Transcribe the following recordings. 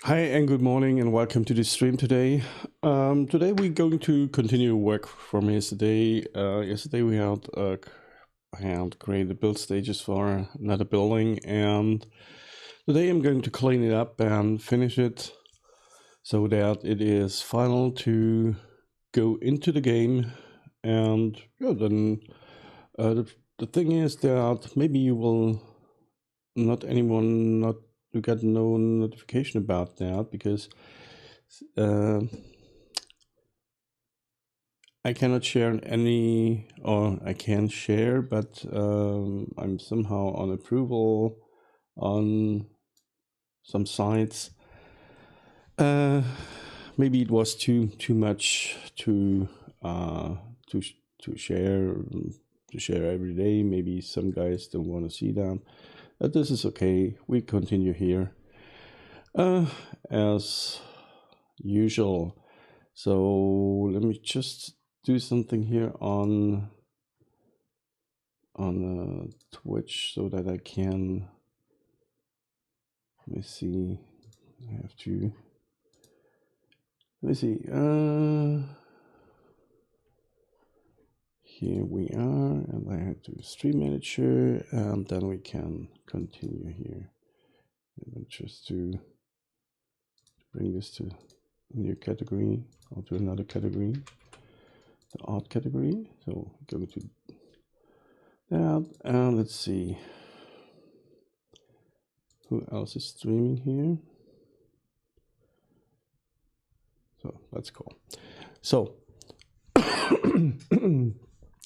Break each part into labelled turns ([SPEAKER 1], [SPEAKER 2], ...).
[SPEAKER 1] Hi and good morning and welcome to the stream today. Today we're going to continue work from yesterday. Yesterday we had created build stages for another building, and today I'm going to clean it up and finish it so that it is final to go into the game. And yeah, then the thing is that maybe you will not you get no notification about that because I cannot share any, or I can share, but I'm somehow on approval on some sites. Maybe it was too much to share every day. Maybe some guys don't want to see that. But this is okay. We continue here as usual. So let me just do something here on Twitch so that I can, let me see, I have to, let me see, here we are, and I have to stream manager, and then we can continue here. And just to bring this to a new category, or to another category, the art category. So going to that, and let's see who else is streaming here. So that's cool. So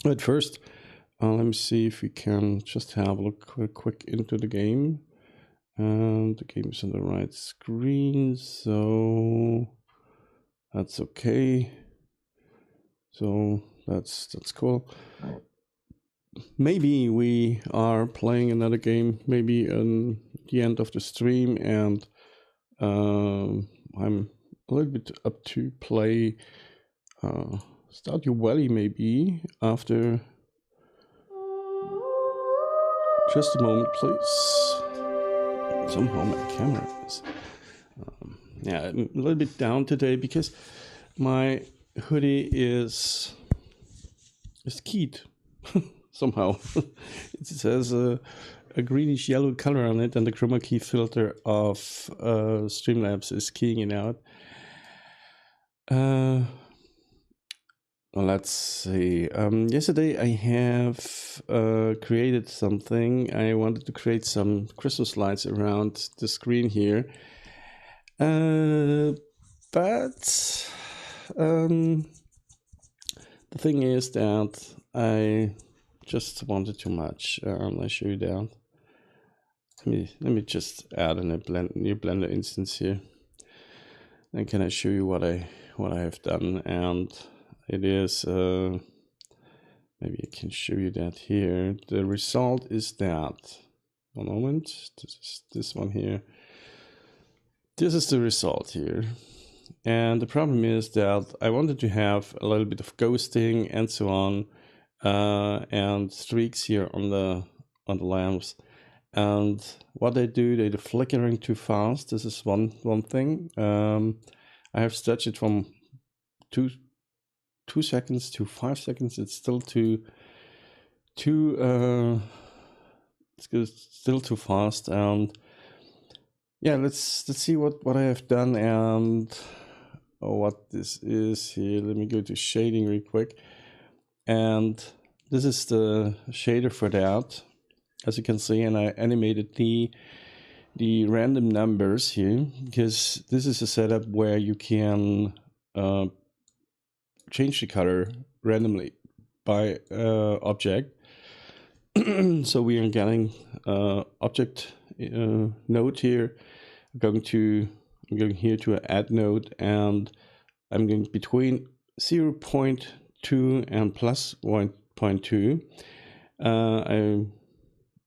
[SPEAKER 1] at first, let me see if we can just have a look quick into the game. And the game is on the right screen, so that's okay. So that's cool. Maybe we are playing another game, maybe at the end of the stream, and I'm a little bit up to play Stardew Valley maybe after. Just a moment, please. Somehow my camera is yeah, I'm a little bit down today because my hoodie is keyed somehow. It says a greenish yellow color on it, and the chroma key filter of Streamlabs is keying it out. Well, let's see. Yesterday I have created something. I wanted to create some Christmas lights around the screen here. But the thing is that I just wanted too much. I'll show you that. Let me just add in a new Blender instance here. Then can I show you what I have done? And it is maybe I can show you that here. The result is that, one moment, this is this one here. This is the result here. And the problem is that I wanted to have a little bit of ghosting and so on, and streaks here on the lamps. And what they do, they're flickering too fast. This is one thing. I have stretched it from 2 seconds to 5 seconds. It's still still too fast. And yeah, let's see what I have done and what this is here. Let me go to shading real quick, and this is the shader for that, as you can see. And I animated the random numbers here because this is a setup where you can change the color randomly by object. So we are getting object node here. I'm going here to an add node, and I'm going between 0.2 and plus 1.2. I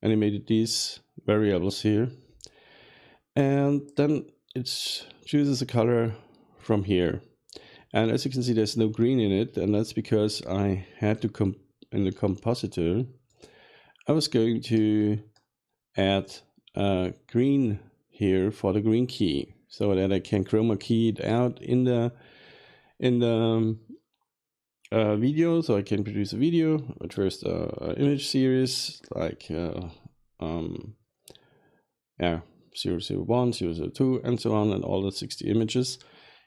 [SPEAKER 1] animated these variables here, and then it chooses a color from here. And as you can see, there's no green in it, and that's because I had to in the compositor, I was going to add green here for the green key. so that I can chroma key it out in the video, so I can produce a video, but first image series like yeah, 001, 002, and so on, and all the 60 images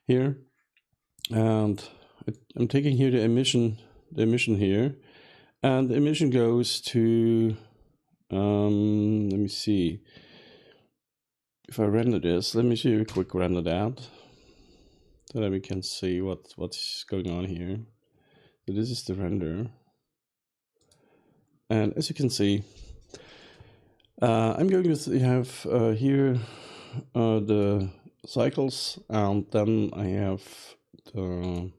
[SPEAKER 1] here. And I'm taking here the emission here, and the emission goes to let me see if I render this. Let me see a quick render that, so that we can see what's going on here. So this is the render, and as you can see, I'm going to have here the cycles, and then I have the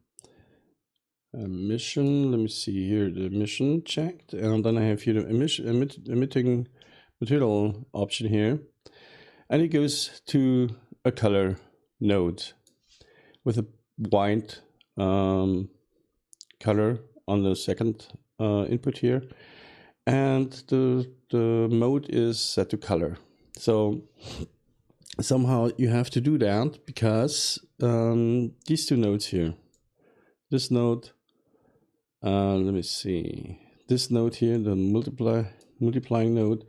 [SPEAKER 1] emission. Let me see here, the emission checked, and then I have here the emitting material option here, and it goes to a color node with a white color on the second input here, and the mode is set to color. So somehow you have to do that, because these two nodes here, this node, let me see, this node here, the multiplying node,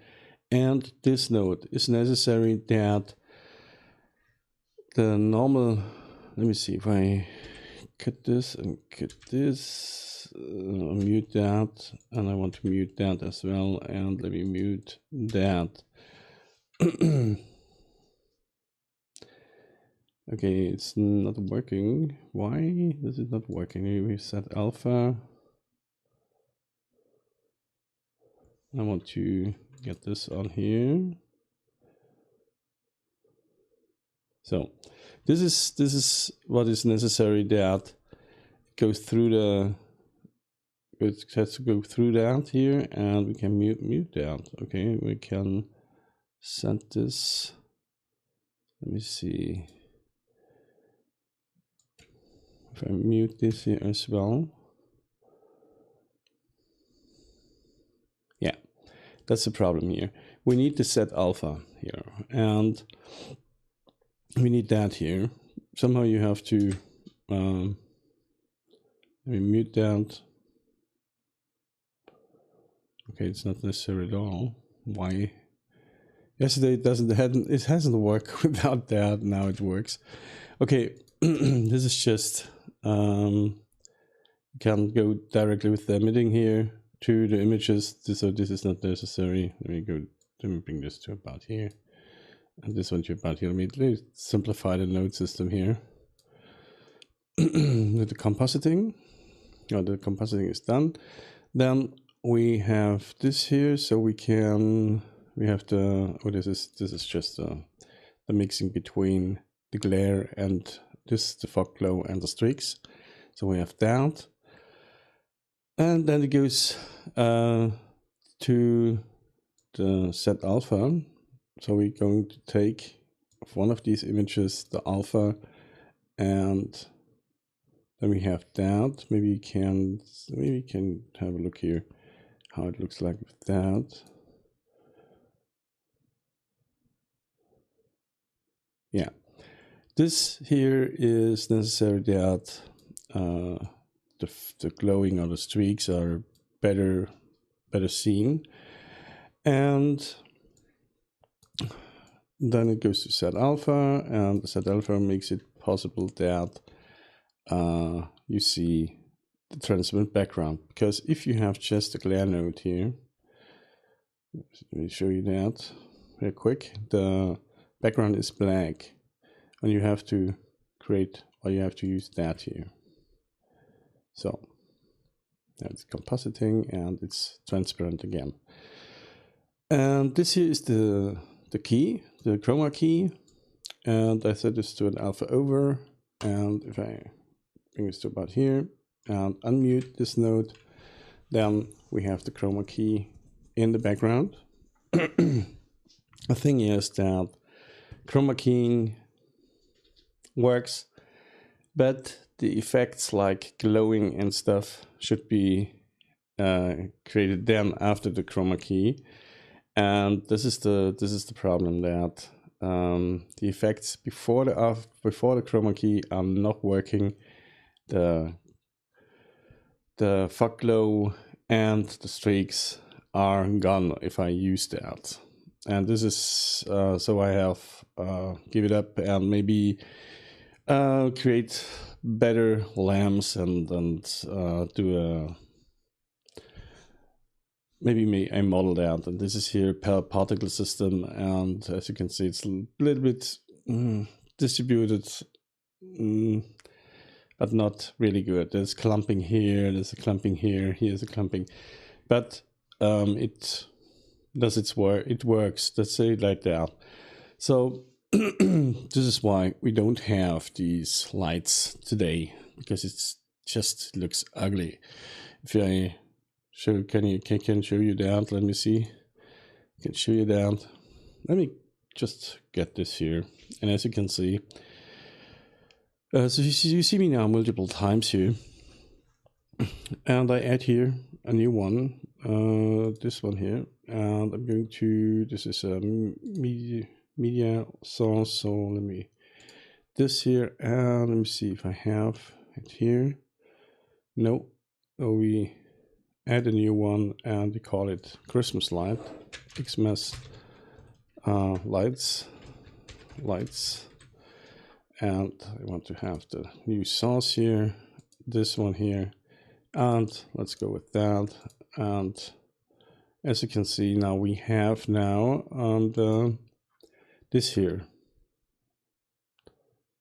[SPEAKER 1] and this node is necessary that the normal, let me see if I cut this and cut this, mute that, and I want to mute that as well, and let me mute that. Okay, it's not working. Why is it not working? We set alpha. I want to get this on here. So this is what is necessary, that goes through the, it has to go through that here, and we can mute that. Okay, we can set this. Let me see if I mute this here as well. Yeah, that's the problem here. We need to set alpha here, and we need that here. Somehow you have to let me mute that. Okay, it's not necessary at all. Why? Yesterday it hasn't worked without that. Now it works. Okay, this is just can go directly with the emitting here to the images. So this is not necessary. Let me bring this to about here, and this one to about here. Let me simplify the node system here. With the compositing. The compositing is done. Then we have this here, so we have the, this is just the mixing between the glare and the fog glow and the streaks. So we have that, and then it goes to the set alpha. So we're going to take one of these images, the alpha, and then we have that. Maybe you can have a look here how it looks like with that. Yeah, this here is necessary that the glowing or the streaks are better seen, and then it goes to set alpha, and the set alpha makes it possible that you see the transparent background. Because if you have just a glare node here, let me show you that real quick. The background is black, and you have to create, or you have to use that here. So that's compositing, and it's transparent again. And this here is the key, the chroma key, and I set this to an alpha over, and if I bring this to about here and unmute this node, then we have the chroma key in the background. The thing is that chroma keying works, but the effects like glowing and stuff should be created then after the chroma key, and this is the problem, that the effects before the chroma key are not working. The fog glow and the streaks are gone if I use that. And this is so I have give it up and maybe create better lamps and do a maybe I model that. And this is here particle system, and as you can see, it's a little bit distributed, but not really good. There's clumping here, there's a clumping here, here's a clumping, but it does its work. It works. Let's say it like that. So this is why we don't have these lights today, because it's just looks ugly. If I show, can show you that? Let me see. I can show you that. Let me just get this here, and as you can see, so you see me now multiple times here, and I add here a new one, this one here, and I'm going to, this is a media source, so let me, this here, and let me see if I have it here. No, we add a new one, and we call it Christmas light, Xmas lights, and I want to have the new source here, this one here, and let's go with that. And as you can see, now we have now this here,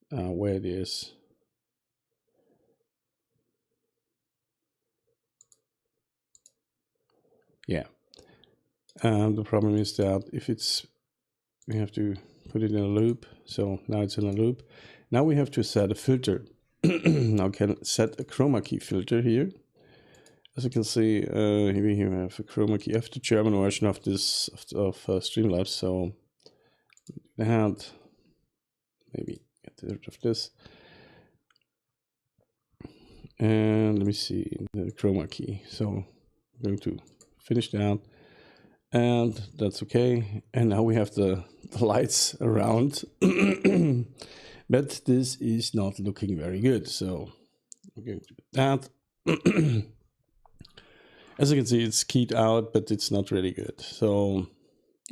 [SPEAKER 1] where it is. Yeah, and the problem is that if it's, we have to put it in a loop. So now it's in a loop. Now we have to set a filter. Now can set a chroma key filter here. As you can see, here we have a chroma key. I have the German version of this of Streamlabs, so and maybe get rid of this. And let me see the chroma key. So I'm going to finish that, and that's okay. And now we have the lights around, but this is not looking very good. So I'm going to do that. As you can see, it's keyed out, but it's not really good. So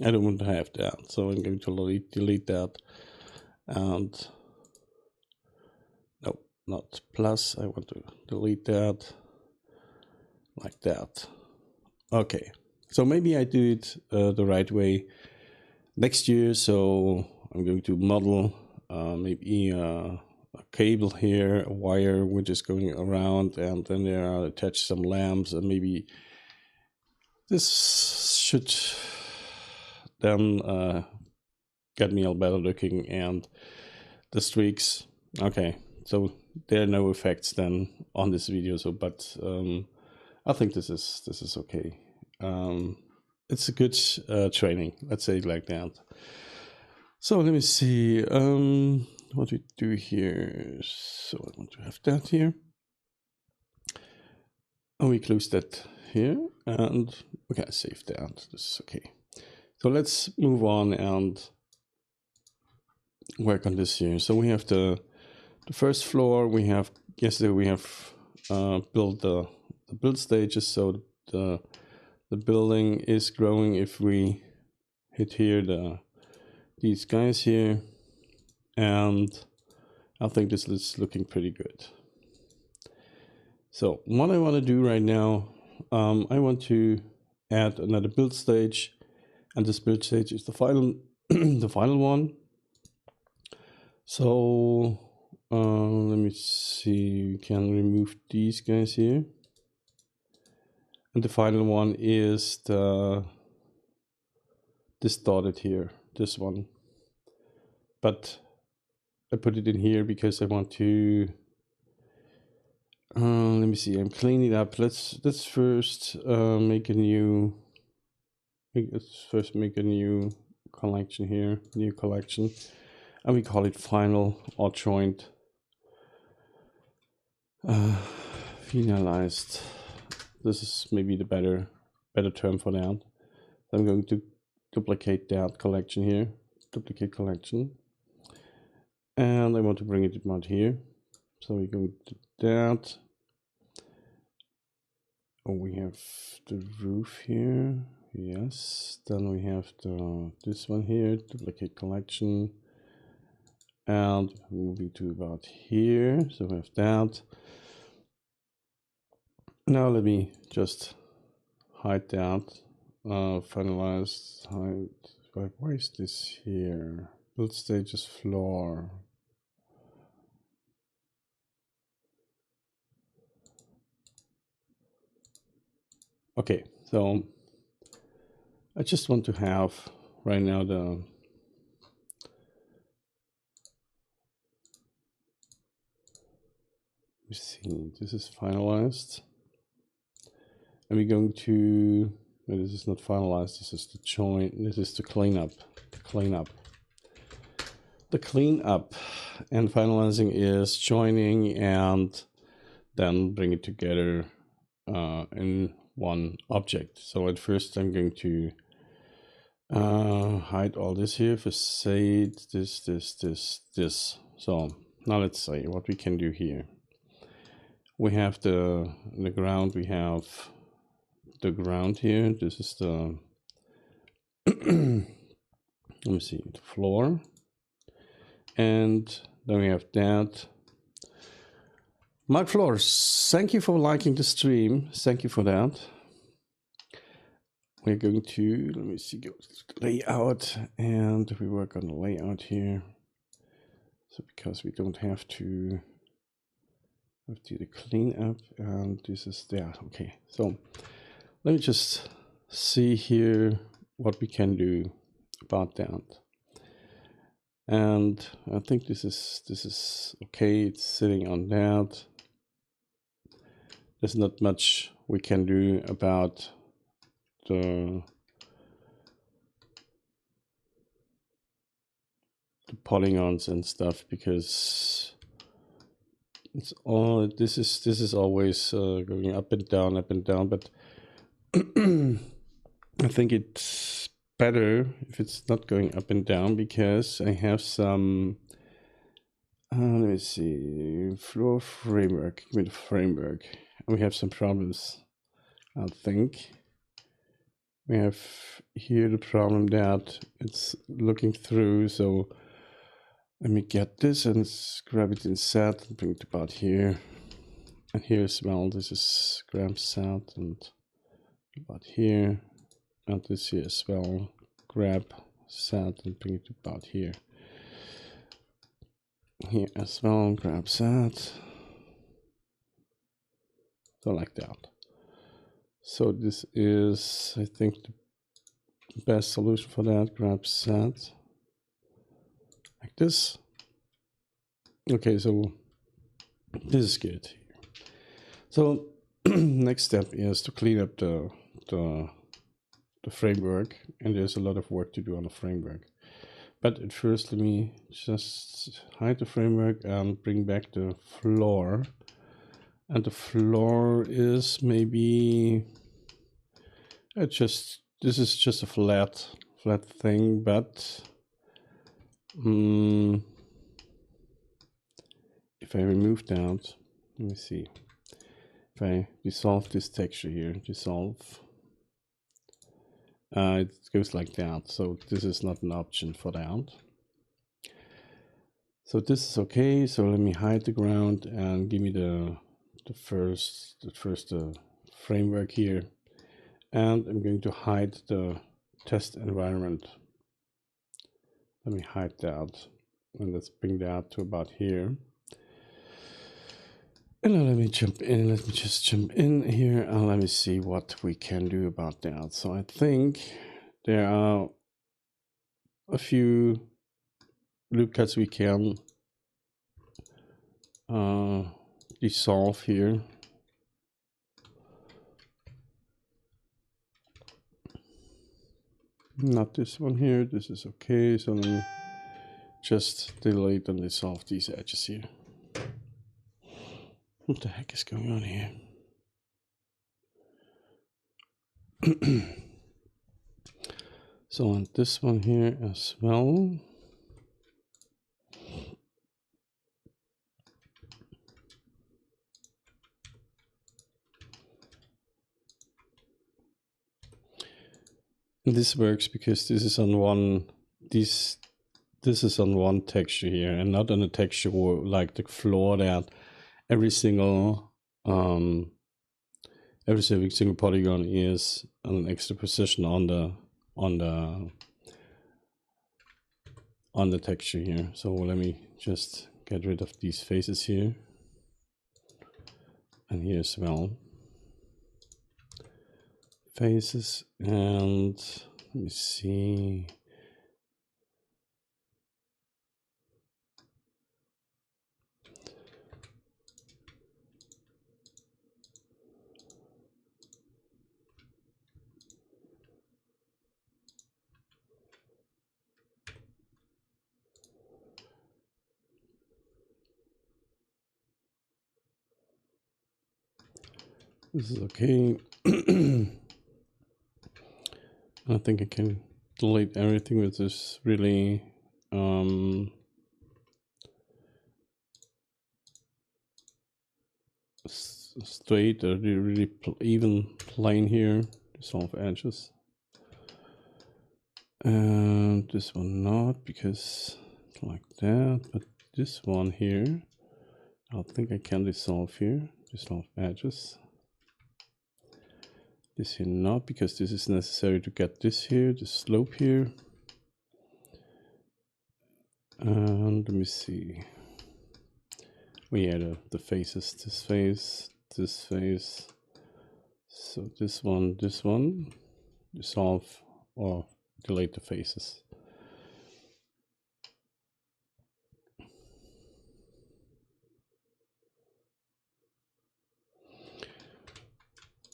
[SPEAKER 1] I don't want to have that. So I'm going to delete that. And no, not plus. I want to delete that like that. Okay. So maybe I do it the right way next year. So I'm going to model maybe a cable here, a wire which is going around, and then there are attached some lamps, and maybe this should then get me all better looking. And the streaks, okay, so there are no effects then on this video. So but I think this is okay. It's a good training, let's say it like that. So let me see what we do here. So I want to have that here, and we close that here, and okay, save that. This is okay. So let's move on and work on this here. So we have the first floor. We have yesterday we have built the build stages. So the building is growing if we hit here these guys here, and I think this is looking pretty good. So what I want to do right now, I want to add another build stage, and this build stage is the final the final one. So let me see, we can remove these guys here, and the final one is this dotted here, this one, but I put it in here because I want to let me see, I'm cleaning it up. Let's first make a new collection here, new collection, and we call it final or joint finalized. This is maybe the better term for that. I'm going to duplicate that collection here, duplicate collection. And I want to bring it about here. So we're going to do that. Oh, we have the roof here. Yes. Then we have this one here, duplicate collection. And moving to about here. So we have that. Now let me just hide that. Finalize, hide. Why is this here? Build stages floor. Okay, so I just want to have right now let's see, this is finalized. And we're going to, no, this is not finalized, this is the join, this is the cleanup. The cleanup and finalizing is joining and then bring it together in one object. So at first I'm going to hide all this here, facade, this. So now let's see what we can do here. We have the ground, we have the ground here. This is the let me see, the floor. And then we have that. Mark Floors, thank you for liking the stream. Thank you for that. We're going to, let me see, go to layout, and we work on the layout here. So because we don't have to do the cleanup, and this is there. Okay, so let me just see here what we can do about that. And I think this is okay. It's sitting on that. There's not much we can do about the polygons and stuff, because it's all this is always going up and down, but I think it's better if it's not going up and down, because I have some let me see, floor framework, give me the framework. We have some problems. I think we have here the problem that it's looking through, so let me get this and grab it in set and bring it about here. And here as well, this is grab set and about here. And this here as well, grab set and bring it about here. Here as well, grab set. So like that. So this is, I think, the best solution for that. Grab set like this. Okay, so this is good. So next step is to clean up the framework, and there's a lot of work to do on the framework. But at first, let me just hide the framework and bring back the floor. And the floor is maybe this is just a flat thing, but if I remove that, let me see. If I dissolve this texture here, it goes like that. So this is not an option for that. So this is okay. So let me hide the ground and give me the first framework here. And I'm going to hide the test environment. Let me hide that. And let's bring that to about here. And now let me jump in. Let me just jump in here and let me see what we can do about that. So I think there are a few loop cuts we can dissolve here. Not this one here. This is okay. So let me just delete and dissolve these edges here. What the heck is going on here? So on this one here as well. And this works because this is on one this is on one texture here and not on a texture like the floor that every single polygon is an extra position on the texture here. So let me just get rid of these faces here and here as well. Faces, and let me see. This is okay. I think I can delete everything with this really straight or really even plane here, dissolve edges. And this one not, because it's like that, but this one here, I think I can dissolve here, dissolve edges. This here not, because this is necessary to get this here, the slope here. And let me see. We had the faces, this face. So this one, dissolve or delete the faces.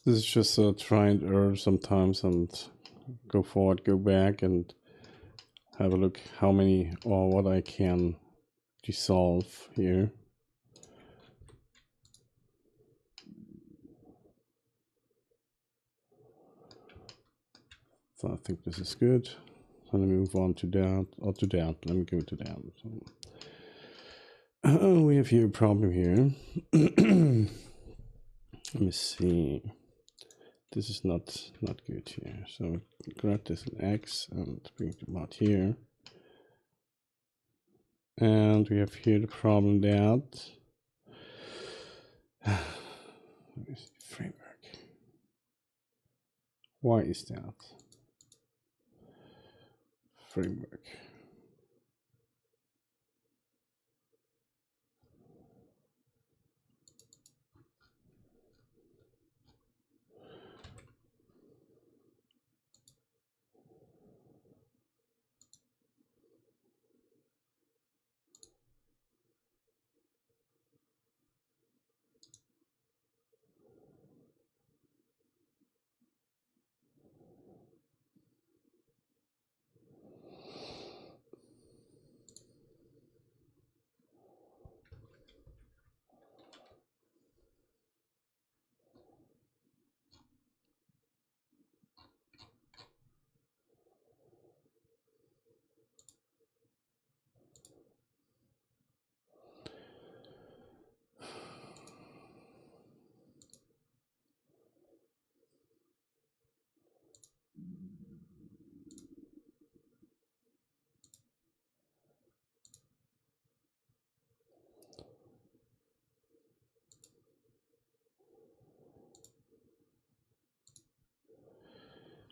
[SPEAKER 1] This is just a try and error sometimes, and go forward, go back, and have a look how many or what I can dissolve here. So I think this is good. So let me move on to that, or to that. Let me go to that. So, we have here a problem here. Let me see. This is not good here. So grab this in X and bring it about here. And we have here the problem that framework. Why is that? Framework.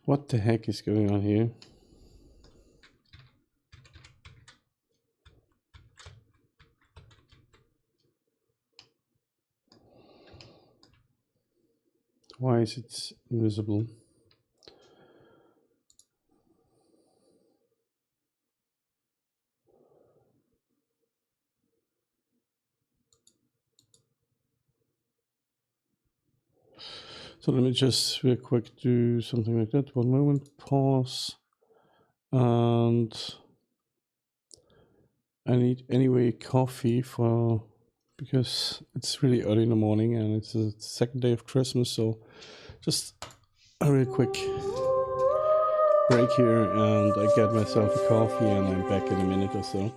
[SPEAKER 1] What the heck is going on here? Why is it invisible? So let me just real quick do something like that. One moment, pause. And I need anyway coffee because it's really early in the morning and it's the second day of Christmas. So just a real quick break here and I get myself a coffee and I'm back in a minute or so.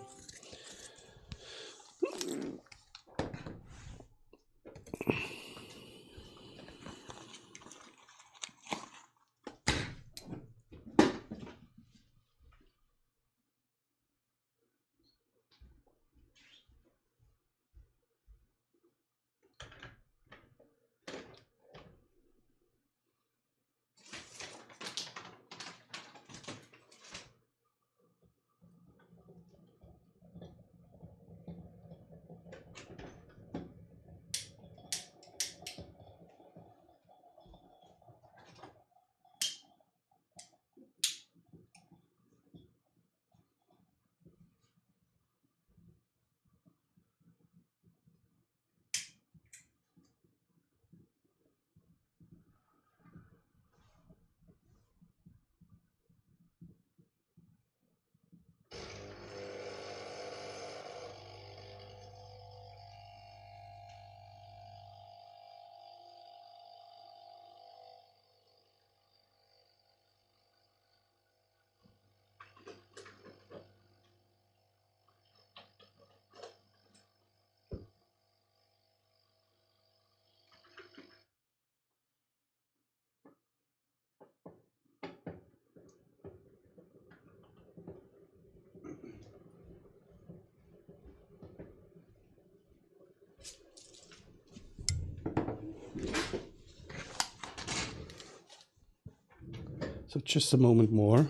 [SPEAKER 1] So just a moment more.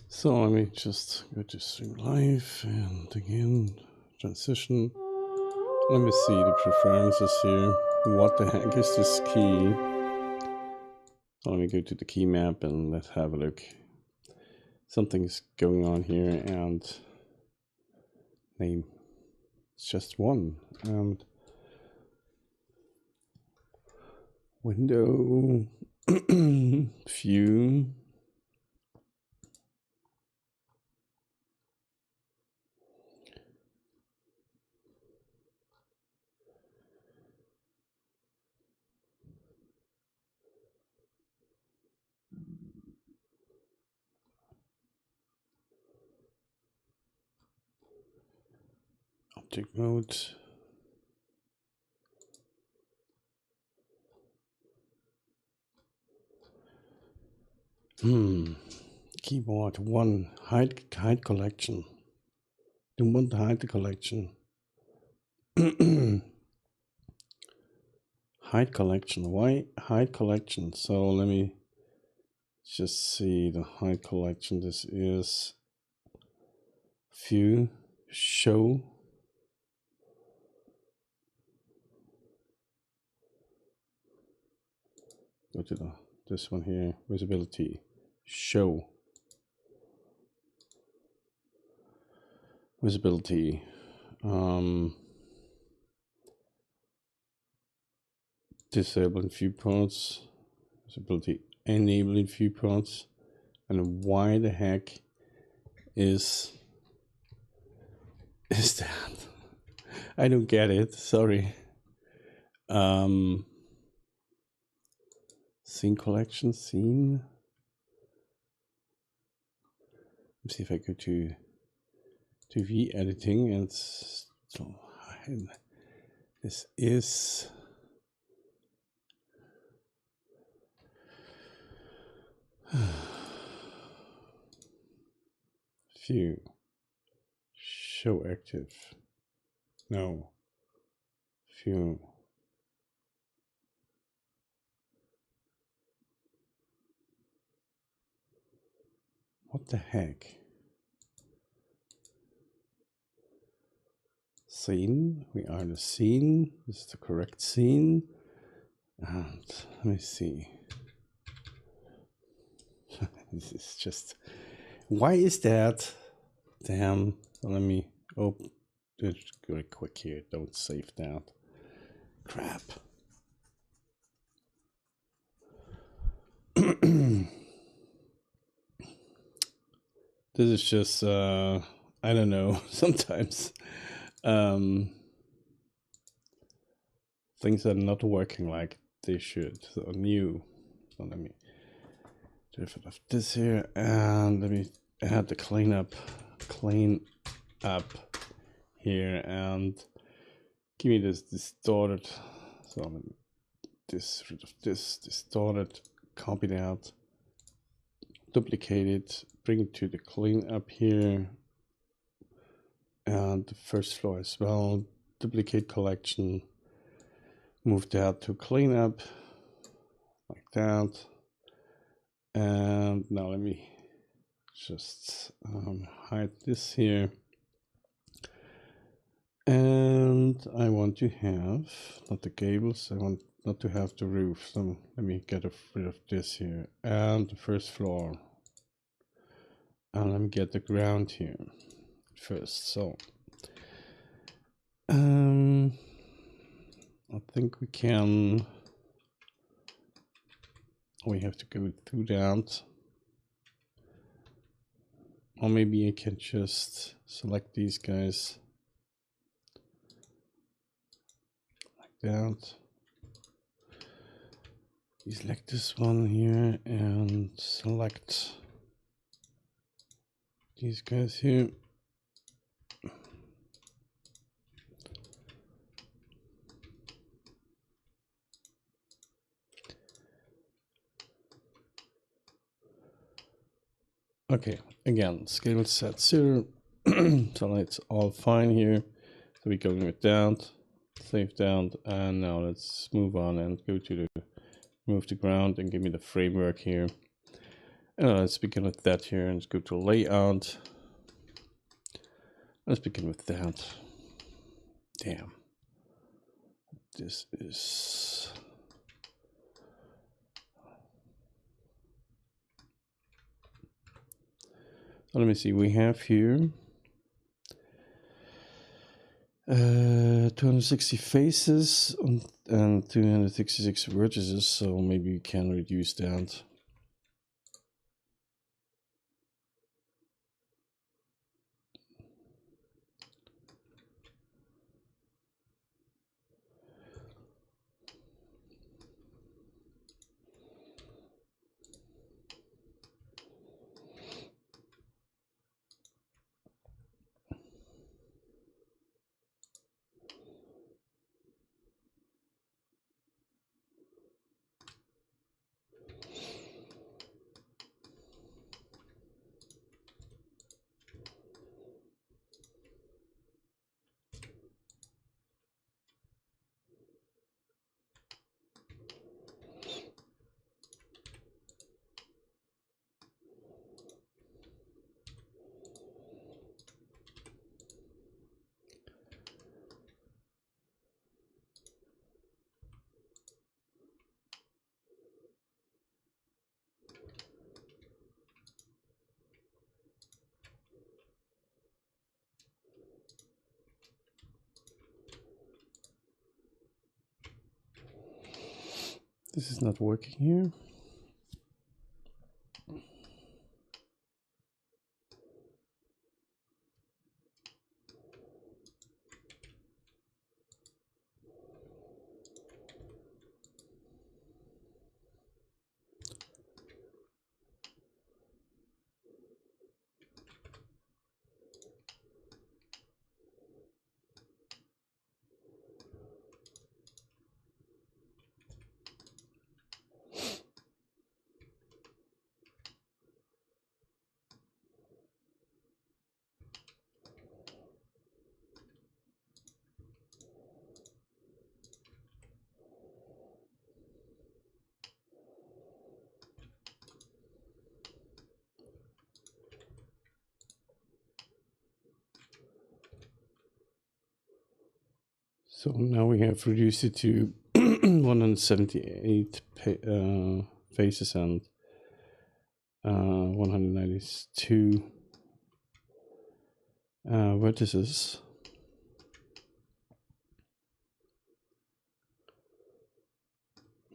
[SPEAKER 1] So let me just go to stream live and again, transition. Let me see the preferences here. What the heck is this key? So let me go to the key map and let's have a look. Something's going on here and name. It's just one. And window, view. Object mode. Keyboard one, hide collection. Don't want to hide the collection. Hide collection. Why hide collection? So let me just see the hide collection. This is view, show. Go to this one here, visibility, show. Visibility. Disabling viewports. Visibility enabling viewports. And why the heck is that? I don't get it. Sorry. Scene collection, scene. Let's see if I go to V editing, and so this is view show active. No, view. What the heck? Scene. We are the scene. This is the correct scene. And let me see. This is just. Why is that? Damn. Let me open it really quick here. Don't save that. Crap. This is just I don't know, sometimes things are not working like they should. So new. So let me do a bit of this here, and let me add the clean up here, and give me this distorted. So let me rid of this distorted, copy that, duplicate it, bring it to the clean up here, and the first floor as well. Duplicate collection, move that to clean up like that. And now let me just hide this here. And I want to have not the gables, I want not to have the roof. So let me get rid of this here, and the first floor. And let me get the ground here first. So I think we have to go through that. Or maybe I can just select these guys like that. Select this one here and select these guys here. Okay, again, scale set 0. So it's all fine here. So we're going with that, save that, and now let's move on and go to the move the ground and give me the framework here. And let's begin with that here, and let's go to layout. Let's begin with that. Damn. This is. Let me see, we have here 260 faces and 266 vertices, so maybe we can reduce that. This is not working here. So now we have reduced it to 178 faces and 192 vertices.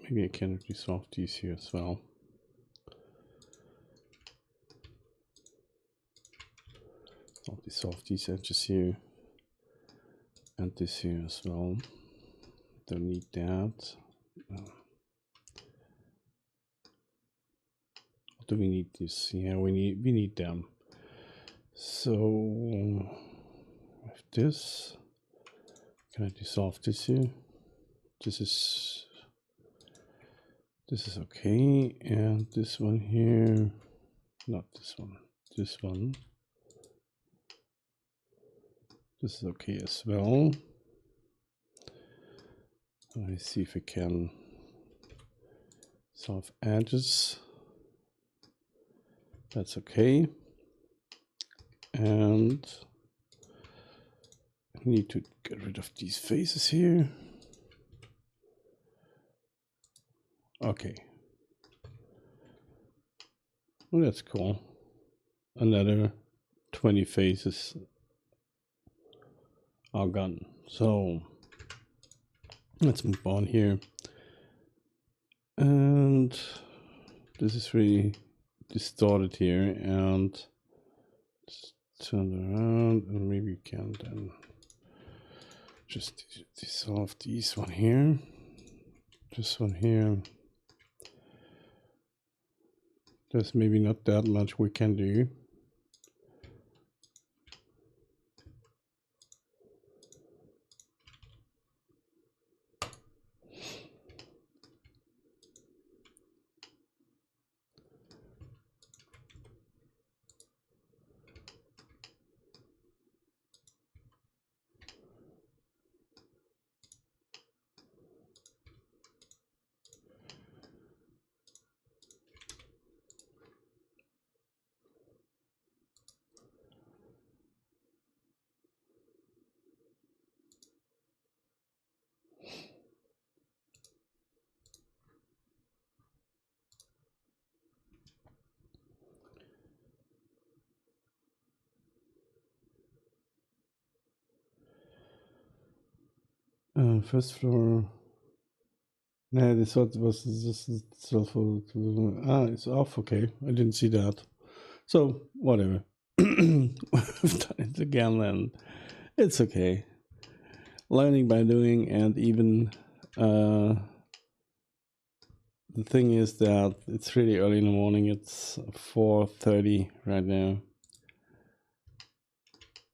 [SPEAKER 1] Maybe I can resolve these here as well. I'll dissolve these edges here and this here as well. Don't need that. Do we need this? Yeah, we need them. So with this, can I dissolve this here? This is okay, and this one here, not this one, this one. This is okay as well. Let's see if we can solve edges. That's okay. And I need to get rid of these faces here. Okay. Well, that's cool. Another 20 faces are gone. So let's move on here. And this is really distorted here, and turn around, and maybe we can then just dissolve this one here, this one here. There's maybe not that much we can do. First floor. No, this was this is it's off. Okay, I didn't see that. So whatever. We've done it again, and it's okay. Learning by doing, and even the thing is that it's really early in the morning. It's 4:30 right now,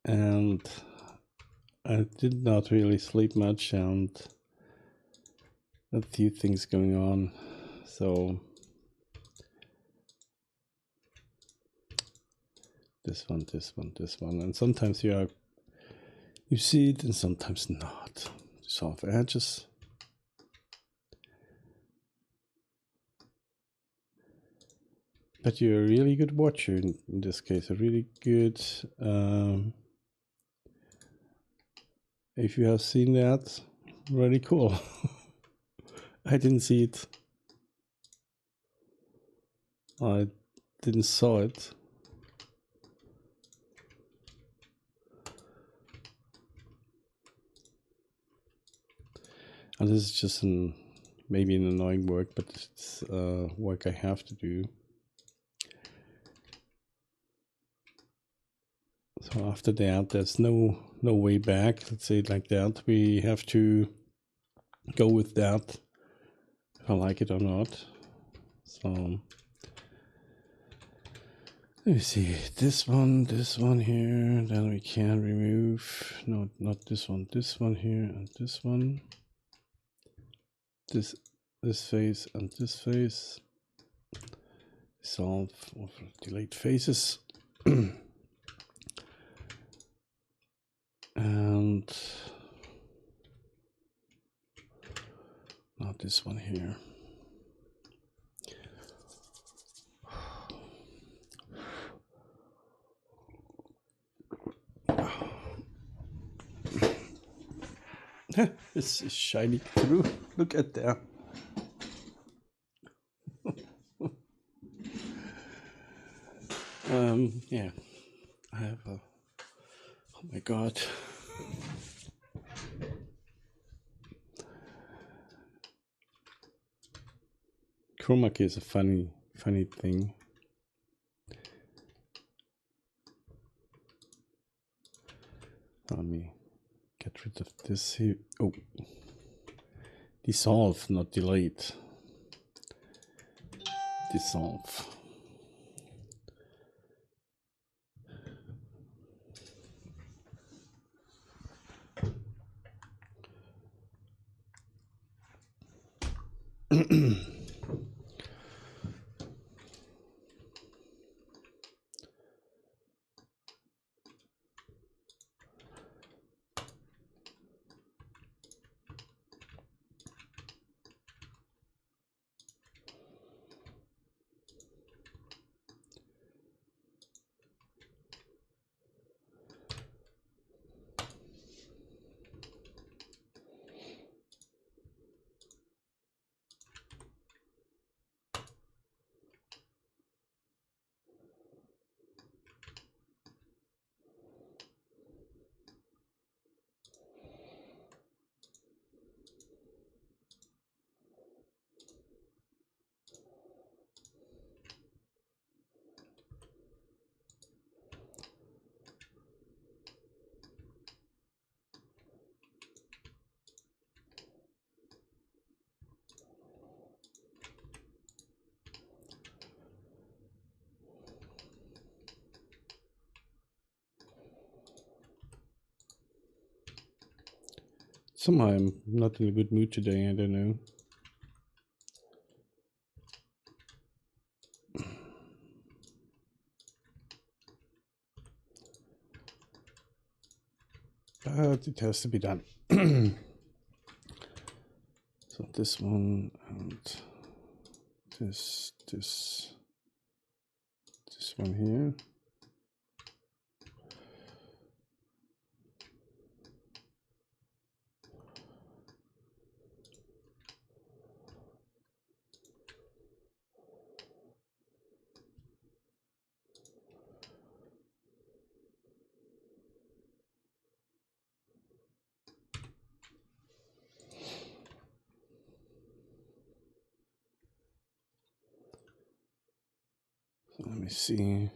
[SPEAKER 1] and I did not really sleep much, and a few things going on. So this one, and sometimes you see it, and sometimes not. Dissolve edges. But you're a really good watcher in this case, a really good. If you have seen that, really cool. I didn't see it. I didn't saw it. And this is just maybe an annoying work, but it's work I have to do. So after that, there's no way back. Let's say it like that. We have to go with that, if I like it or not. So let me see, this one here. Then we can remove not this one here, and this one. This face and this face. Solve of delayed faces. And not this one here. It's shining through. Look at that. Yeah, I have a. Oh my god. Chroma key is a funny thing. Let me get rid of this here. Oh, dissolve, not delete. Dissolve. Somehow I'm not in a good mood today, I don't know. But it has to be done. So this one and this one here. So let me see.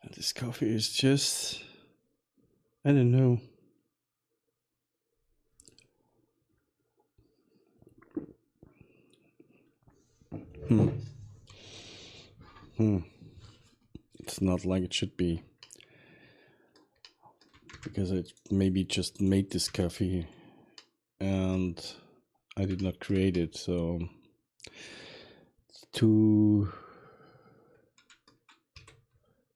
[SPEAKER 1] And this coffee is just, I don't know. It's not like it should be. Because I maybe just made this coffee and I did not create it, so it's too.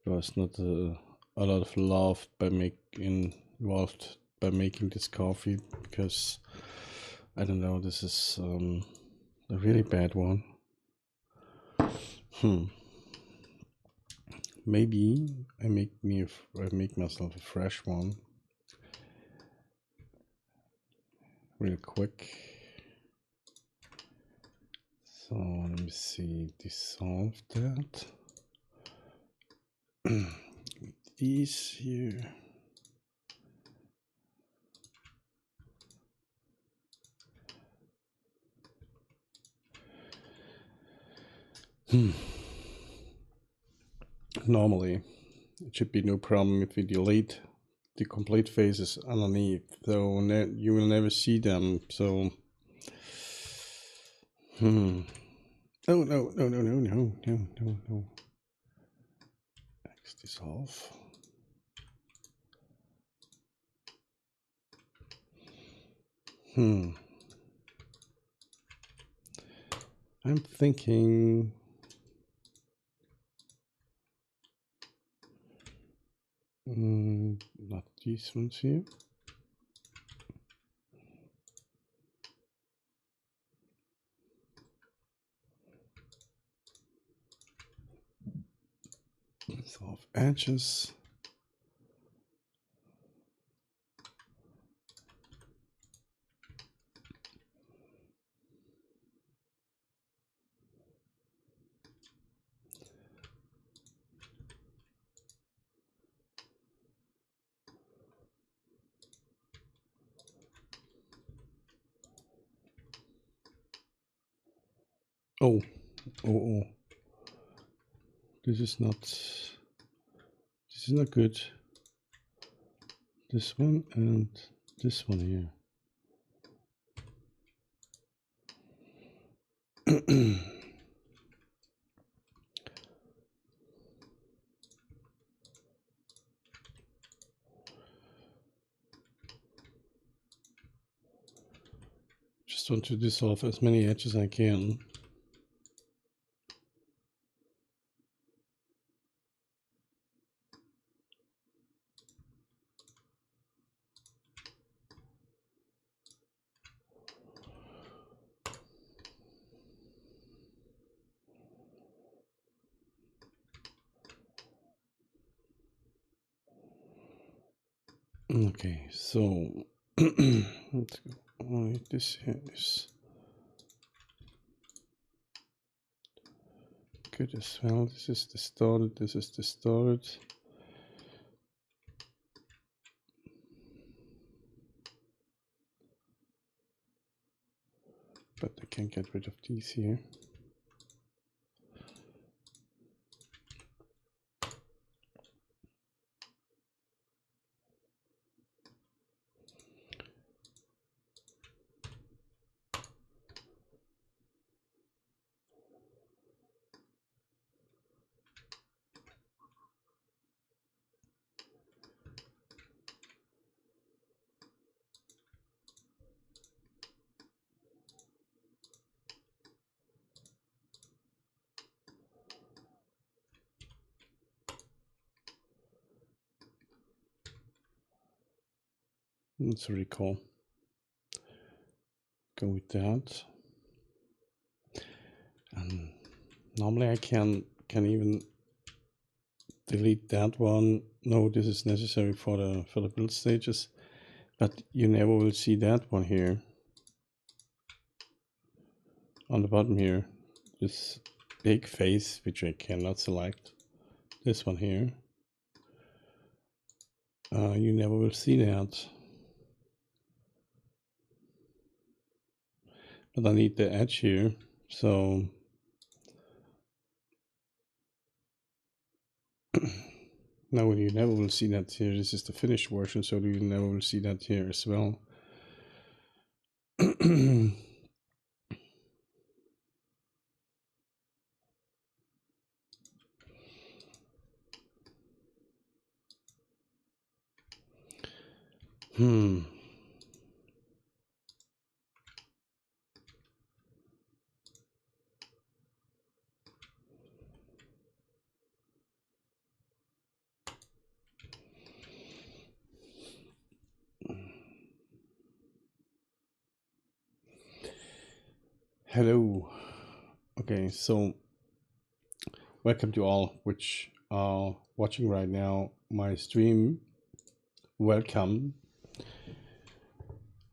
[SPEAKER 1] There's not a lot of love involved by making this coffee, because I don't know, this is a really bad one. Maybe I make myself a fresh one real quick. So let me see, dissolve that. These here. Normally it should be no problem if we delete the complete faces underneath, so you will never see them. So oh no. X dissolve. I'm thinking not these ones here. Dissolve edges. Oh, oh. This is not good. This one and this one here. Just want to dissolve as many edges as I can. Okay, so let's go. This here is good as well. This is distorted. This is distorted. But I can get rid of these here. That's really cool. Go with that. And normally I can even delete that one. No, this is necessary for the build stages, but you never will see that one here on the bottom here. This big face, which I cannot select. This one here. You never will see that. But I need the edge here, so now you never will see that here. This is the finished version, so you never will see that here as well. Hello. Okay, so welcome to all which are watching right now my stream. Welcome.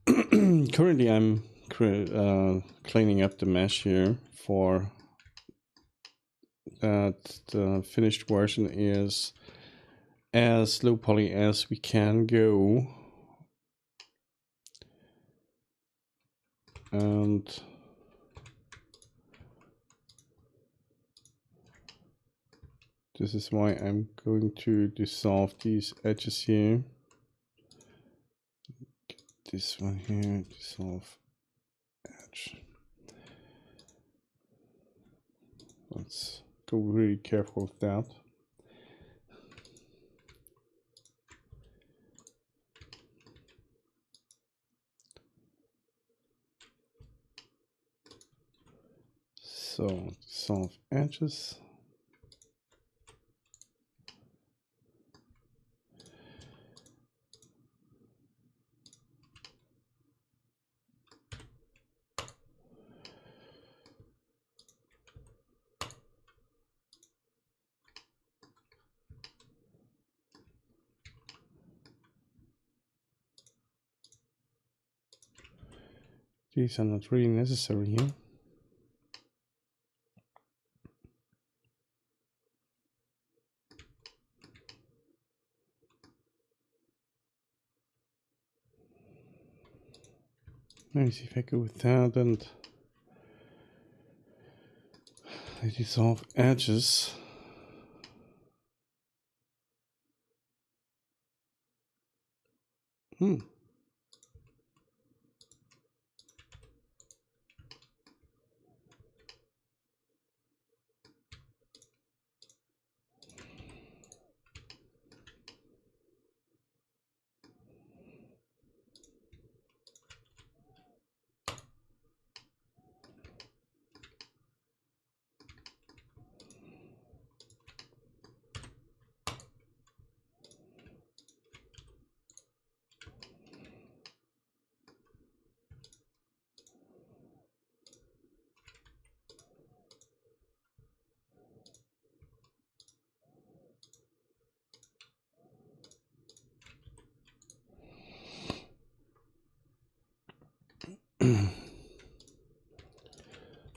[SPEAKER 1] Currently I'm cleaning up the mesh here for that the finished version is as low poly as we can go. And this is why I'm going to dissolve these edges here. Get this one here, dissolve edge. Let's go really careful with that. So dissolve edges. These are not really necessary here. Let me see if I go with that and I dissolve edges.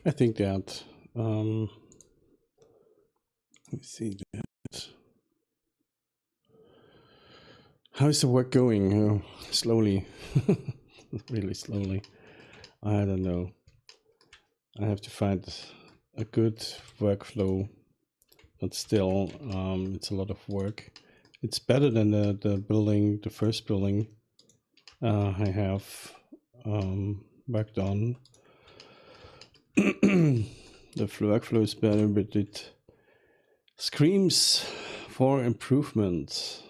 [SPEAKER 1] I think that let me see that. How is the work going? Oh, slowly, really slowly. I don't know. I have to find a good workflow, but still, it's a lot of work. It's better than the building, the first building I have worked on. The workflow is better, but it screams for improvement.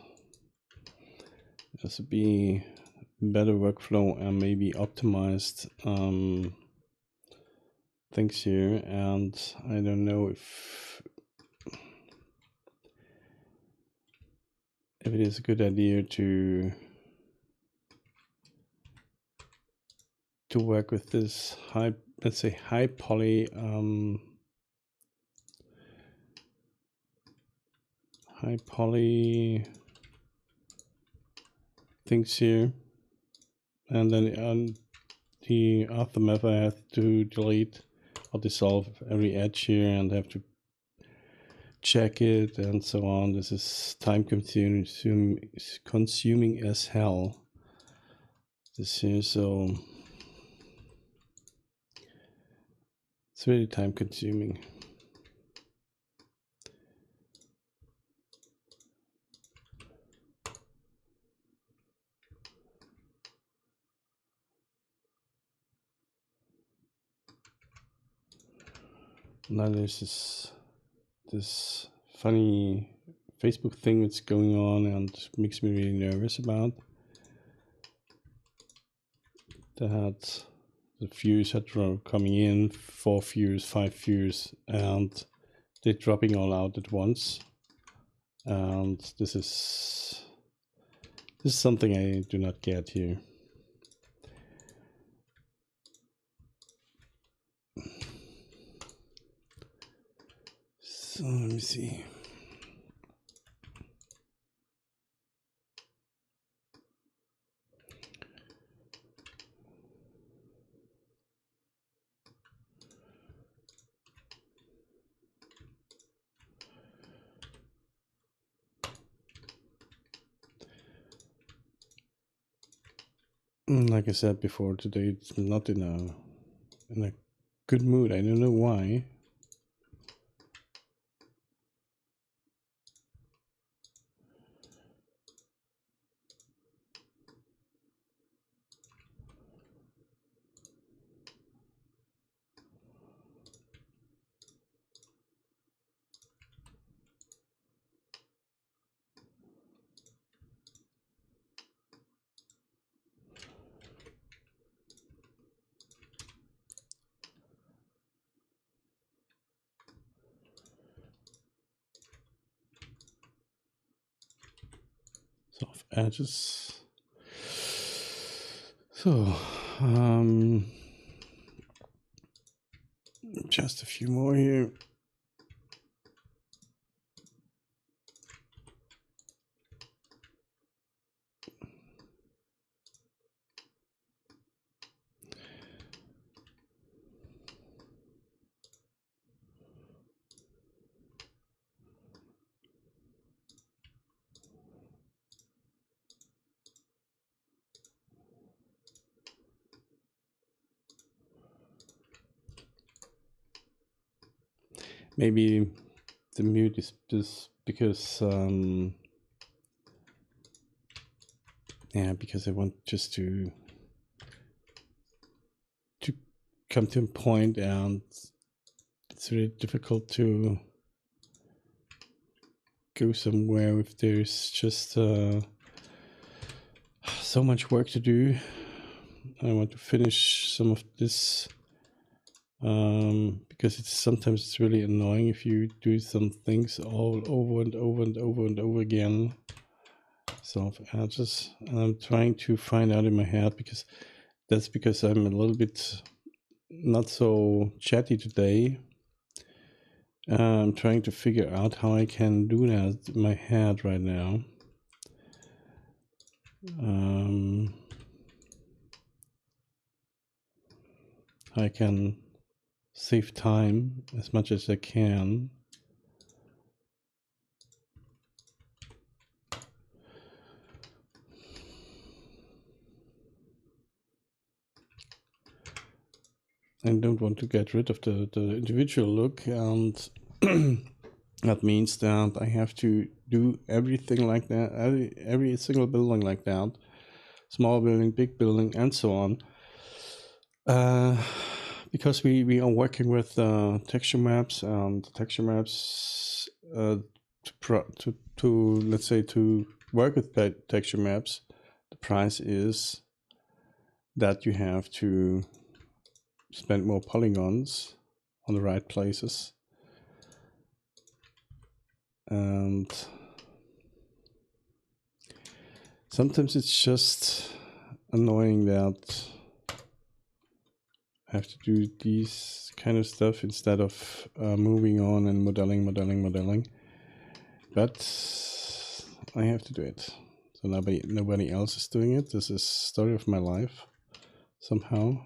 [SPEAKER 1] There has to be better workflow and maybe optimized things here, and I don't know if it is a good idea to work with this high, let's say high poly things here, and then on the aftermath I have to delete or dissolve every edge here and have to check it and so on. This is time consuming as hell, this here, so it's really time consuming. Now there's this funny Facebook thing that's going on and makes me really nervous about that. The views are coming in, 4 views, 5 views, and they're dropping all out at once. And this is something I do not get here. So let me see. Like I said before, today it's not in a good mood. I don't know why. Soft edges. So, just a few more here. Maybe the mute is just because yeah, because I want just to come to a point, and it's really difficult to go somewhere if there's just so much work to do. I want to finish some of this because sometimes it's really annoying if you do some things all over and over and over and over again. So I'm trying to find out in my head, because I'm a little bit not so chatty today. I'm trying to figure out how I can do that in my head right now. I can save time as much as I can. I don't want to get rid of the individual look, and that means that I have to do everything like that, every single building like that, small building, big building, and so on. Because we are working with texture maps, and texture maps to let's say to work with texture maps, the price is that you have to spend more polygons on the right places, and sometimes it's just annoying that I have to do these kind of stuff instead of moving on and modeling, but I have to do it. So nobody else is doing it. This is story of my life somehow.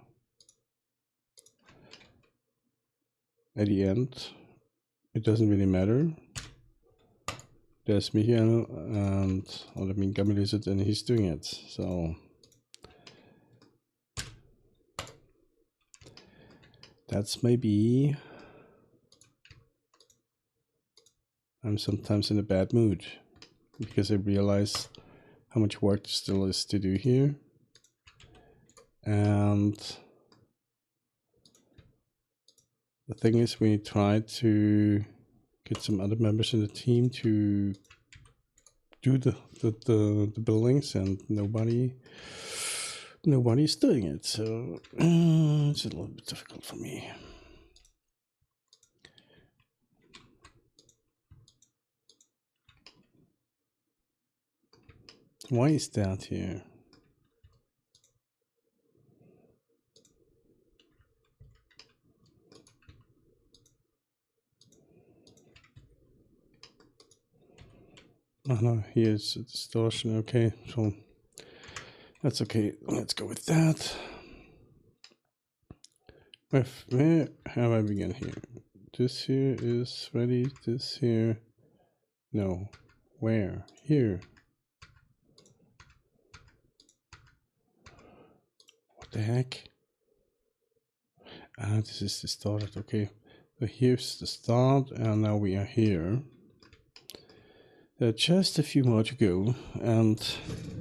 [SPEAKER 1] At the end, it doesn't really matter. There's Michael and Gamilizet, and he's doing it. So that's maybe I'm sometimes in a bad mood because I realize how much work still is to do here. And the thing is, we tried to get some other members in the team to do the buildings, and nobody's doing it. So it's a little bit difficult for me. Why is that here? Oh no, here's a distortion. Okay, so that's okay. Let's go with that. Where have I begun here? This here is ready. This here, no. Where? Here. What the heck? Ah, this is the start. Okay, so here's the start, and now we are here. Just a few more to go, and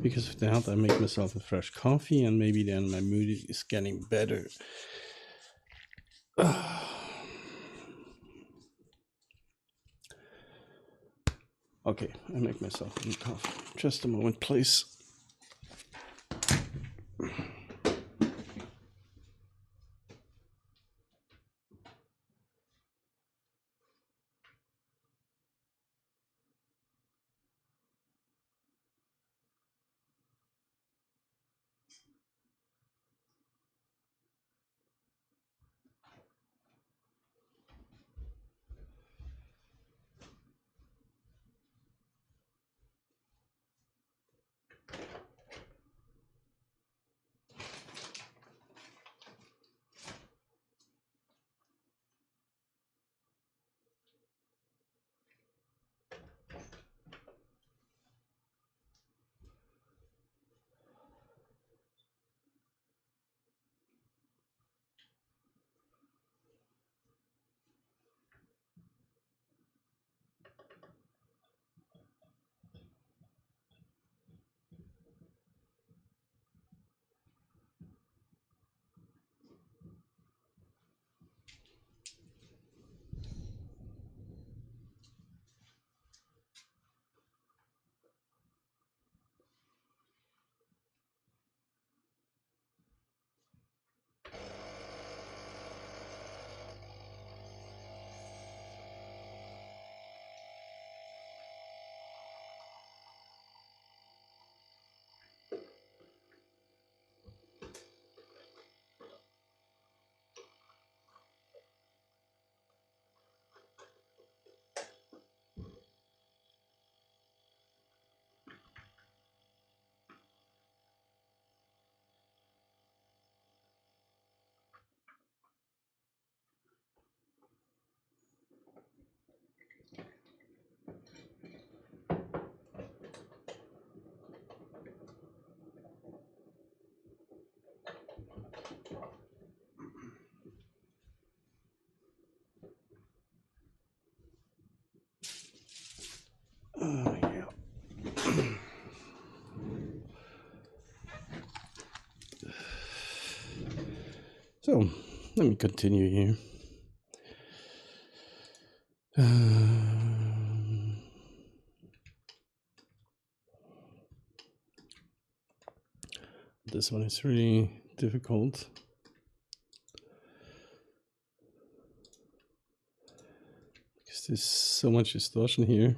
[SPEAKER 1] because of that, I make myself a fresh coffee, and maybe then my mood is getting better. Okay, I make myself a coffee. Just a moment, please. Yeah. So let me continue here. This one is really difficult. Because there's so much distortion here.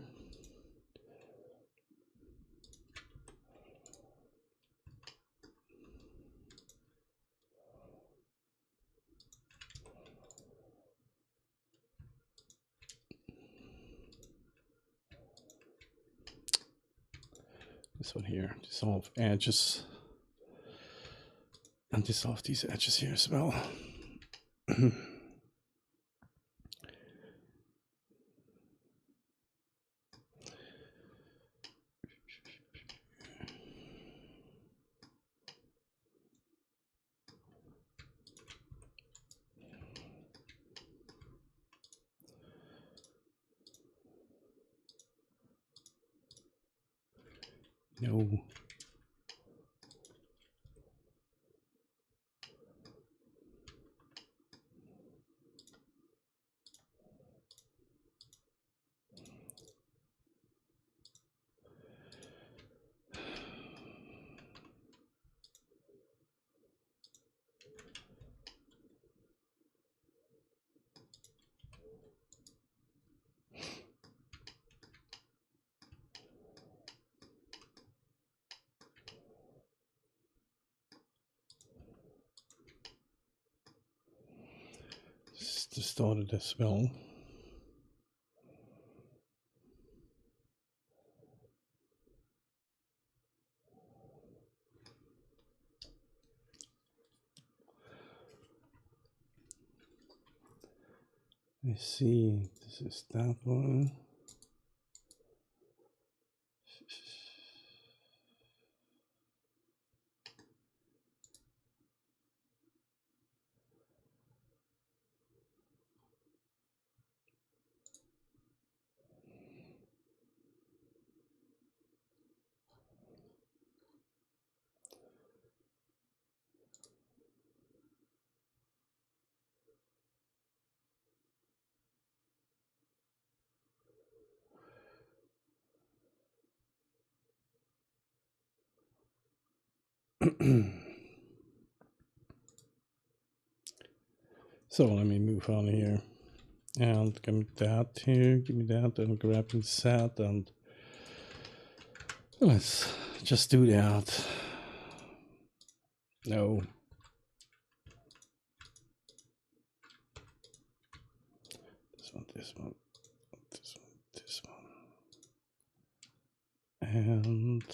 [SPEAKER 1] This one here, dissolve edges. And dissolve these edges here as well. No. It's distorted as well. I see, this is that one. So let me move on here and give me that here, give me that, and grab and set, and let's just do that. No. This one, this one, this one, this one. And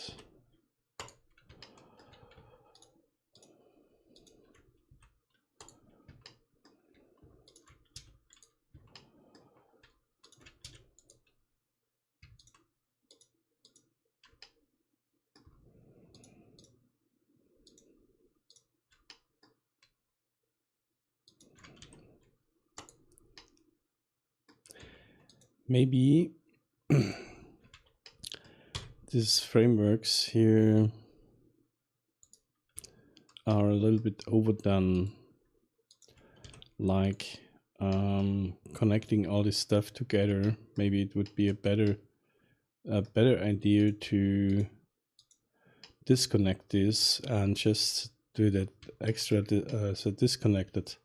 [SPEAKER 1] maybe these frameworks here are a little bit overdone, like connecting all this stuff together. Maybe it would be a better idea to disconnect this and just do that extra so disconnected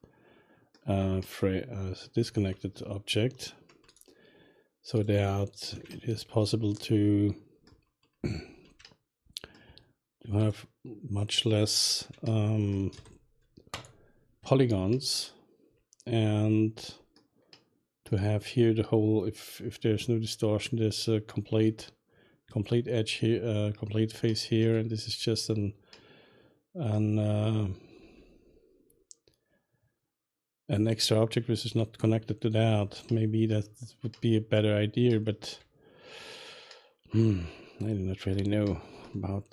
[SPEAKER 1] disconnected object, so that it is possible to have much less polygons, and to have here the whole, if there's no distortion, there's a complete edge here, complete face here, and this is just an extra object which is not connected to that. Maybe that would be a better idea, but I do not really know about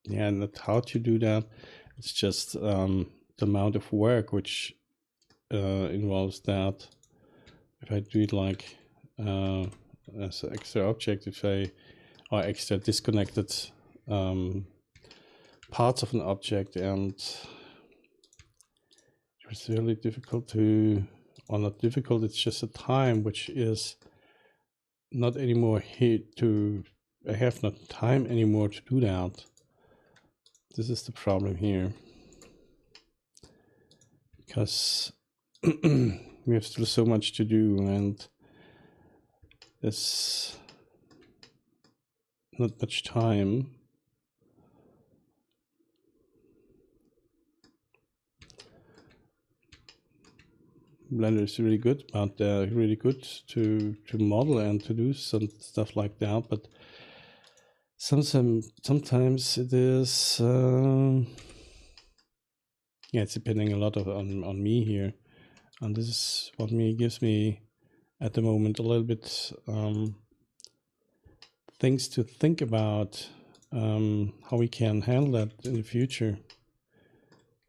[SPEAKER 1] not how to do that. It's just the amount of work which involves that. If I do it like as an extra object if I, or extra disconnected parts of an object, and it's really difficult to, or not difficult, it's just a time which is not anymore here to, I have not time anymore to do that. This is the problem here, because we have still so much to do, and there's not much time. Blender is really good, but really good to model and to do some stuff like that. But sometimes it is, yeah, it's depending a lot on me here, and this is what gives me at the moment a little bit things to think about, how we can handle that in the future.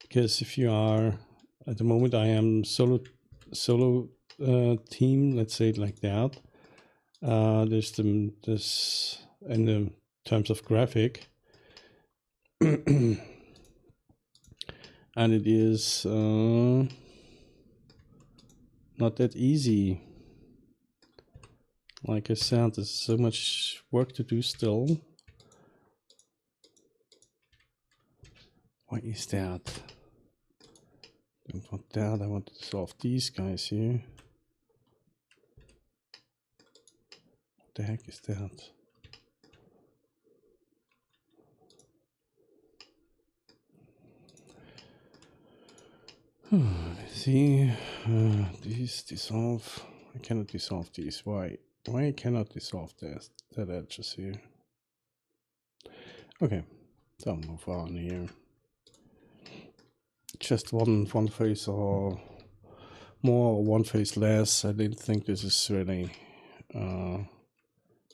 [SPEAKER 1] Because if you are, at the moment I am solo team, let's say it like that. There's this in the terms of graphic, and it is not that easy. Like I said, there's so much work to do still. Why is that? Don't want that. I want to solve these guys here. What the heck is that? Let's see. These dissolve. I cannot dissolve these. Why? Why I cannot dissolve that edges here? Okay, so I'll move on here. Just one face or more, or one face less. I didn't think this is really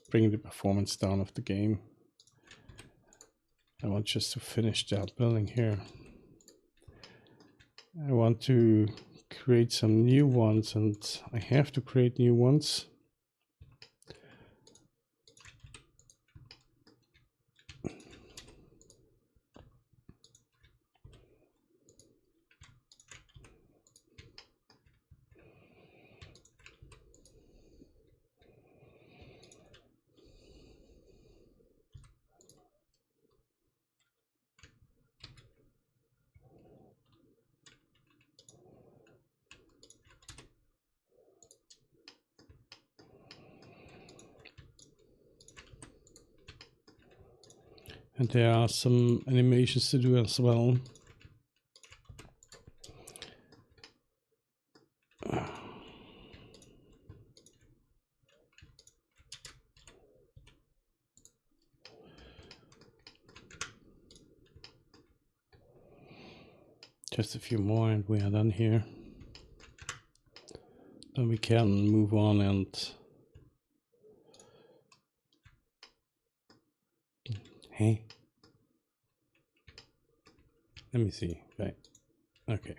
[SPEAKER 1] bringing the performance down of the game. I want just to finish that building here. I want to create some new ones, and I have to create new ones. And there are some animations to do as well. Just a few more and we are done here. Then we can move on and... Hey. Let me see. Right. Okay.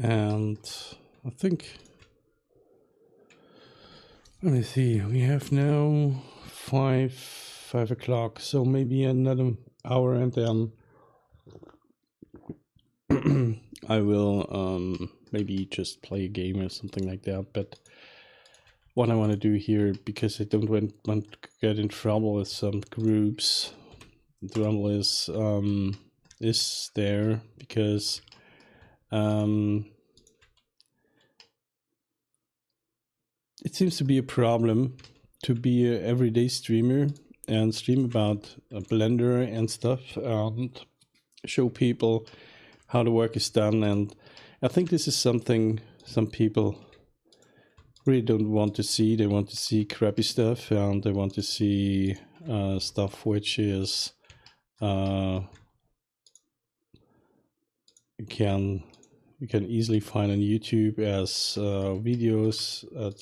[SPEAKER 1] And I think, let me see, we have now 5 o'clock, so maybe another hour, and then I will maybe just play a game or something like that. But what I want to do here, because I don't want to get in trouble with some groups. The trouble is there because it seems to be a problem to be an everyday streamer and stream about a Blender and stuff and show people how the work is done. And I think this is something some people really don't want to see. They want to see crappy stuff, and they want to see stuff which is you can easily find on YouTube as videos at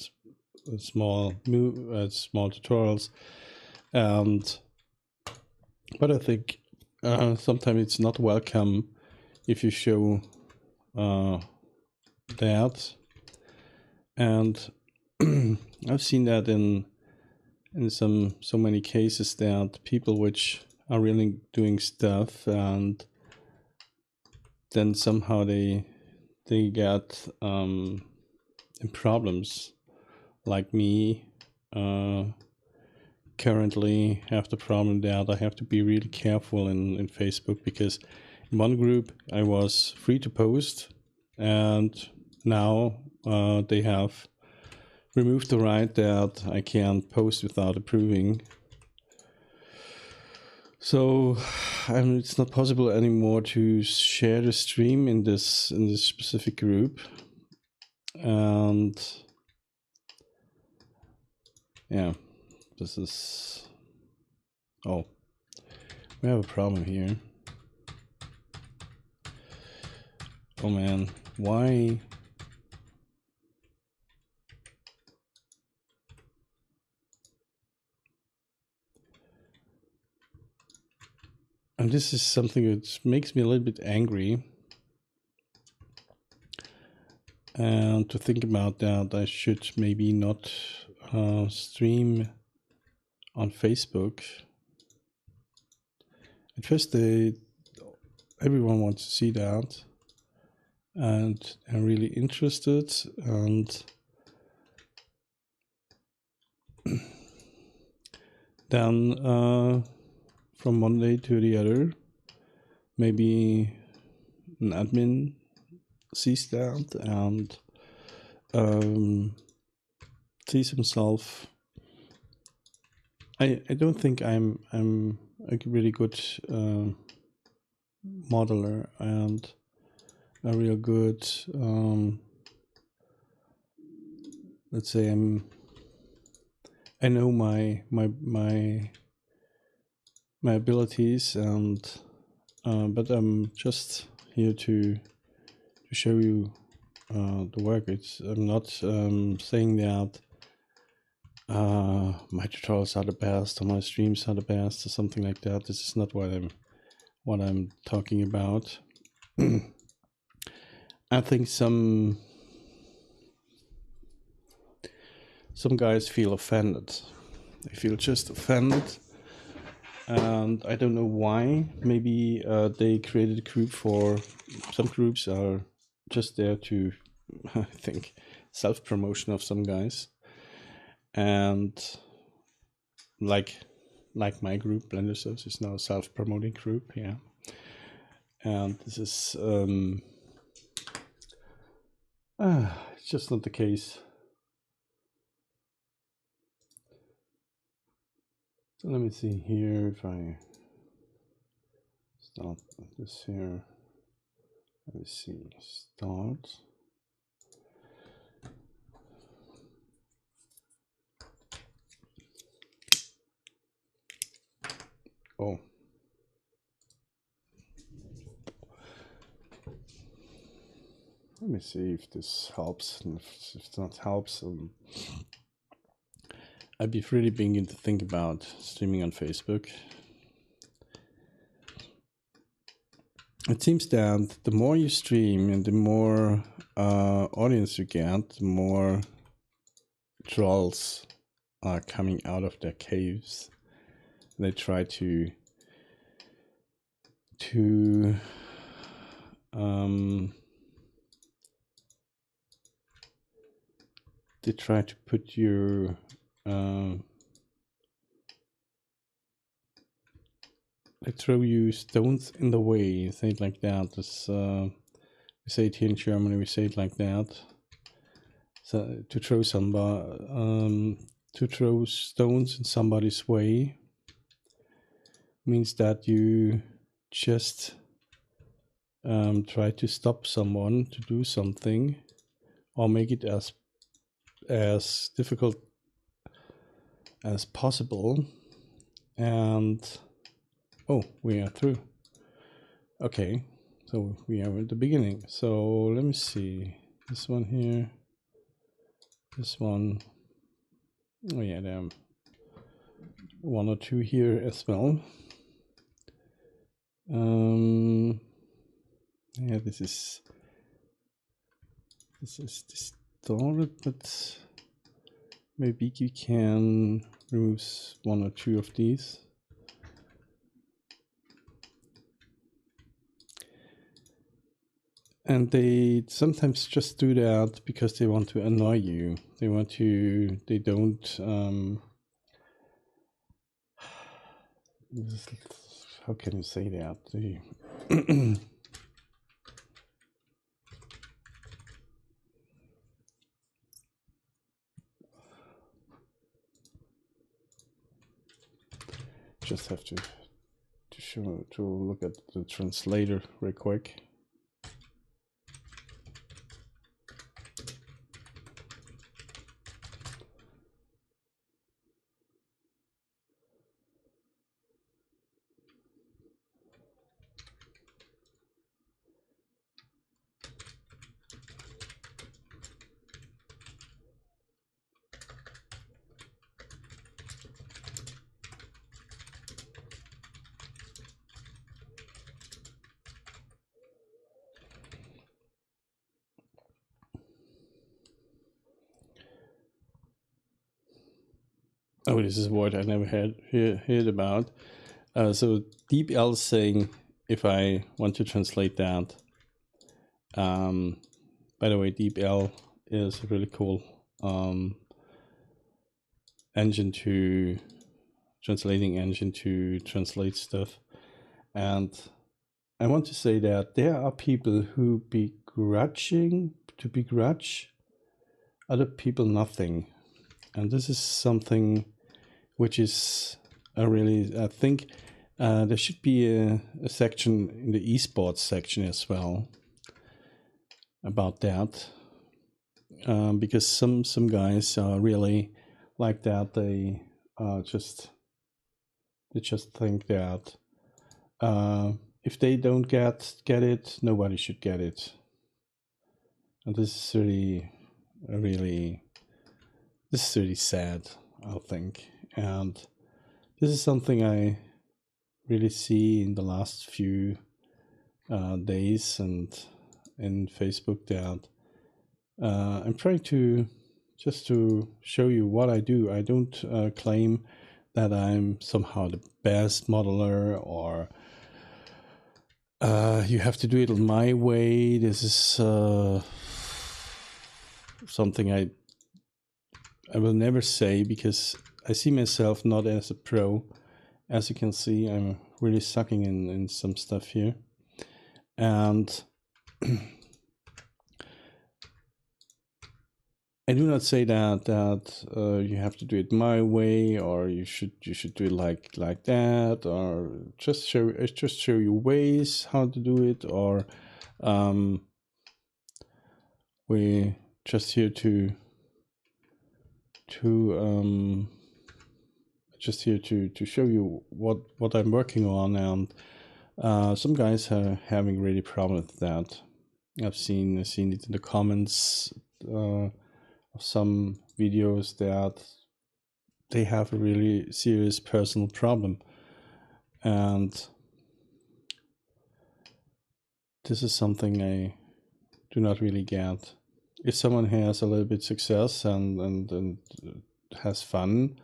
[SPEAKER 1] small tutorials. And but I think sometimes it's not welcome if you show that. And I've seen that in so many cases that people which are really doing stuff, and then somehow they get in problems, like me currently have the problem that I have to be really careful in Facebook, because in one group I was free to post, and now they have removed the right that I can't post without approving. So it's not possible anymore to share the stream in this specific group. And yeah, this is, oh, we have a problem here. Oh man, why? And this is something that makes me a little bit angry. And to think about that, I should maybe not stream on Facebook. At first, everyone wants to see that, and I'm really interested. And then from one day to the other, maybe an admin sees that and sees himself. I don't think I'm a really good modeler and a real good let's say I know my abilities, and but I'm just here to show you the work. I'm not saying that my tutorials are the best or my streams are the best or something like that. This is not what I'm talking about. I think some guys feel offended. They feel just offended, and I don't know why. Maybe they created a group for, some groups are just there to I think self-promotion of some guys, and like my group, Blender Service, is now a self-promoting group, yeah. And this is it's just not the case. So let me see here if I start this here. Let me see, start. Oh. Let me see if this helps, and if that helps, I'd be really beginning to think about streaming on Facebook. It seems that the more you stream and the more audience you get, the more trolls are coming out of their caves. They try to they try to put your they throw you stones in the way, say it like that. This, we say it here in Germany, we say it like that. So to throw to throw stones in somebody's way means that you just try to stop someone to do something, or make it as difficult as possible. And oh, we are through. Okay, so we are at the beginning. So let me see, this one here, this one. Oh yeah, there are 1 or 2 here as well. Yeah, this is distorted, but maybe you can remove 1 or 2 of these. And they sometimes just do that because they want to annoy you. They don't, how can you say that? Just have to look at the translator real quick. Oh, this is a word I never heard about. So DeepL is saying, if I want to translate that, by the way, DeepL is a really cool translating engine to translate stuff. And I want to say that there are people who begrudge other people nothing. And this is something which is I think there should be a section in the esports section as well about that, because some guys are really like that. They just think that if they don't get it, nobody should get it. And this is really sad, I think. And this is something I really see in the last few days and in Facebook, that I'm trying to show you what I do. I don't claim that I'm somehow the best modeler, or you have to do it my way. This is something I will never say, because I see myself not as a pro. As you can see, I'm really sucking in some stuff here. And I do not say that you have to do it my way, or you should do it like that, or just show you ways how to do it, or we just here to show you what I'm working on. And some guys are having really problems with that. I've seen it in the comments of some videos that they have a really serious personal problem, and this is something I do not really get. If someone has a little bit success and has fun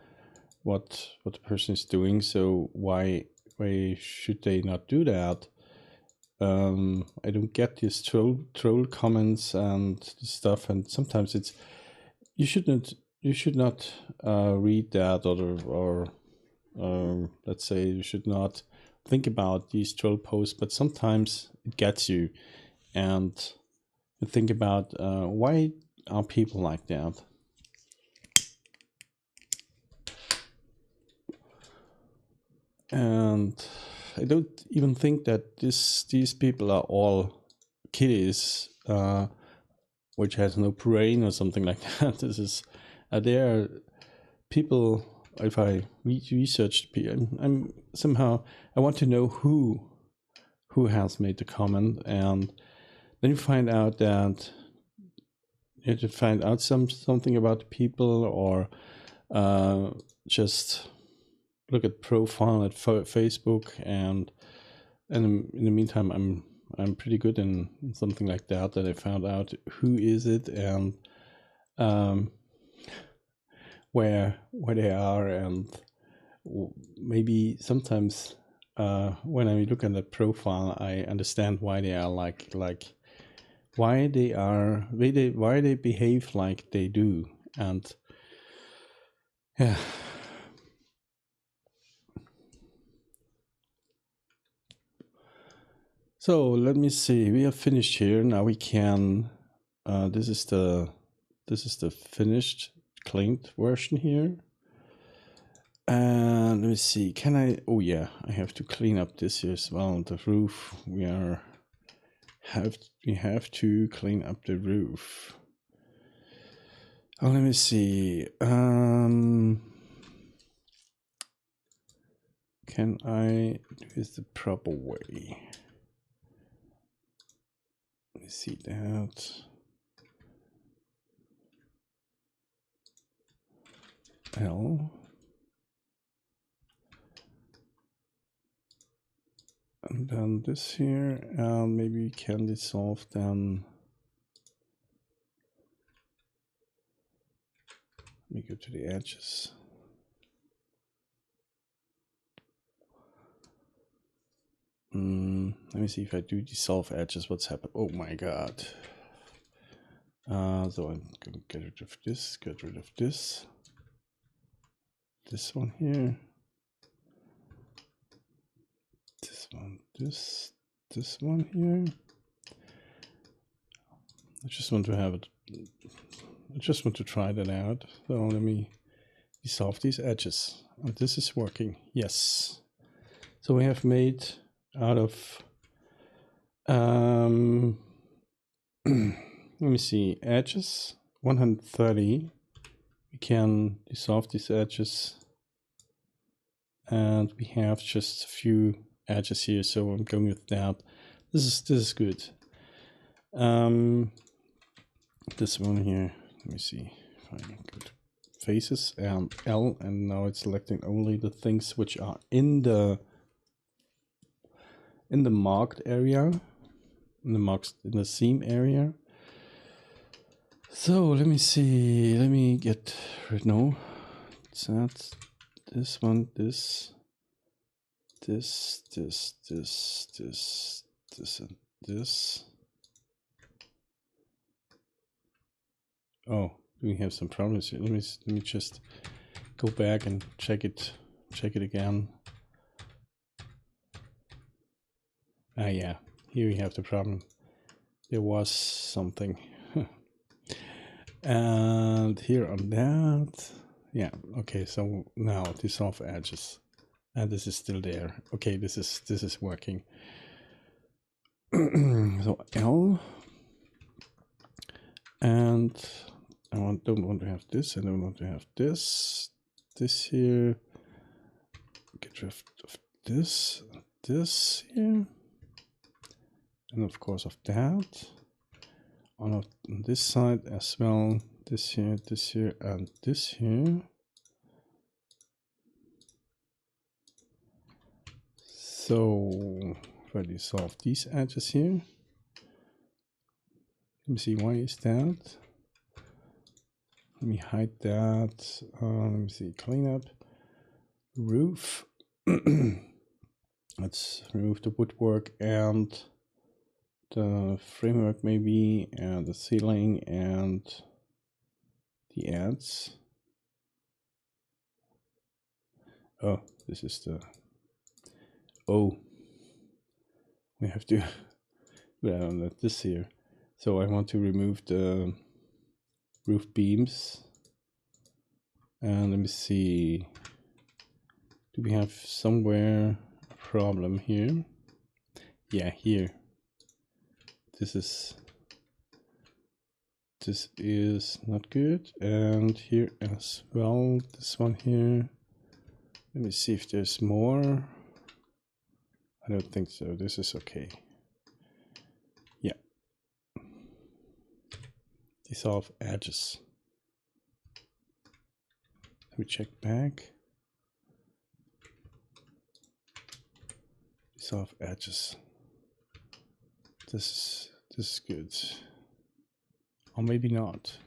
[SPEAKER 1] what the person is doing, so why should they not do that? I don't get these troll comments and stuff, and sometimes you should not read that, or let's say you should not think about these troll posts, but sometimes it gets you, and you think about why are people like that. And I don't even think that these people are all kitties, which has no brain or something like that. This is there are people. If I research, I'm somehow I want to know who has made the comment, and then you find out that you have to find out something about the people, or just look at profile at Facebook, and in the meantime I'm pretty good in something like that I found out who is it, and where they are, and maybe sometimes when I look at the profile I understand why they are like why they behave like they do. And yeah. So let me see. We are finished here. Now we can. This is the finished cleaned version here. And let me see. Can I? Oh yeah, I have to clean up this here as well. The roof. We have to clean up the roof. Oh, let me see. Can I do this the proper way? Let me see that. L. And then this here, and maybe we can dissolve them. Let me go to the edges. Let me see if I do dissolve edges, what's happened. Oh my god. So I'm gonna get rid of this, this one here, this one, this one here. I just want to have it, I just want to try that out. So let me dissolve these edges, and this is working. Yes. So we have made out of let me see, edges 130. We can dissolve these edges, and we have just a few edges here, so I'm going with that. This is good. This one here, let me see if I go to faces and L, and now it's selecting only the things which are in the marked area, in the seam area. So let me see, let me get rid, no, that's this one, this, and this. Oh, we have some problems here. Let me just go back and check it again. Ah yeah, here we have the problem. There was something. And here on that, yeah, okay, so now dissolve edges, and this is still there. Okay, this is working. So L, and I don't want to have this, I don't want to have this here. Get rid of this here, and of course of that. On this side as well, this here, and this here. So if I dissolve these edges here, let me see, why is that? Let me hide that. Let me see, clean up, roof. Let's remove the woodwork and the framework maybe, and the ceiling and the ads. Oh, this is the, oh, we have to let this here. So I want to remove the roof beams. And let me see, do we have somewhere a problem here? Yeah, here. This is not good. And here as well, this one here. Let me see if there's more. I don't think so. This is okay. Yeah. Dissolve edges. Let me check back. Dissolve edges. This is good. Or maybe not.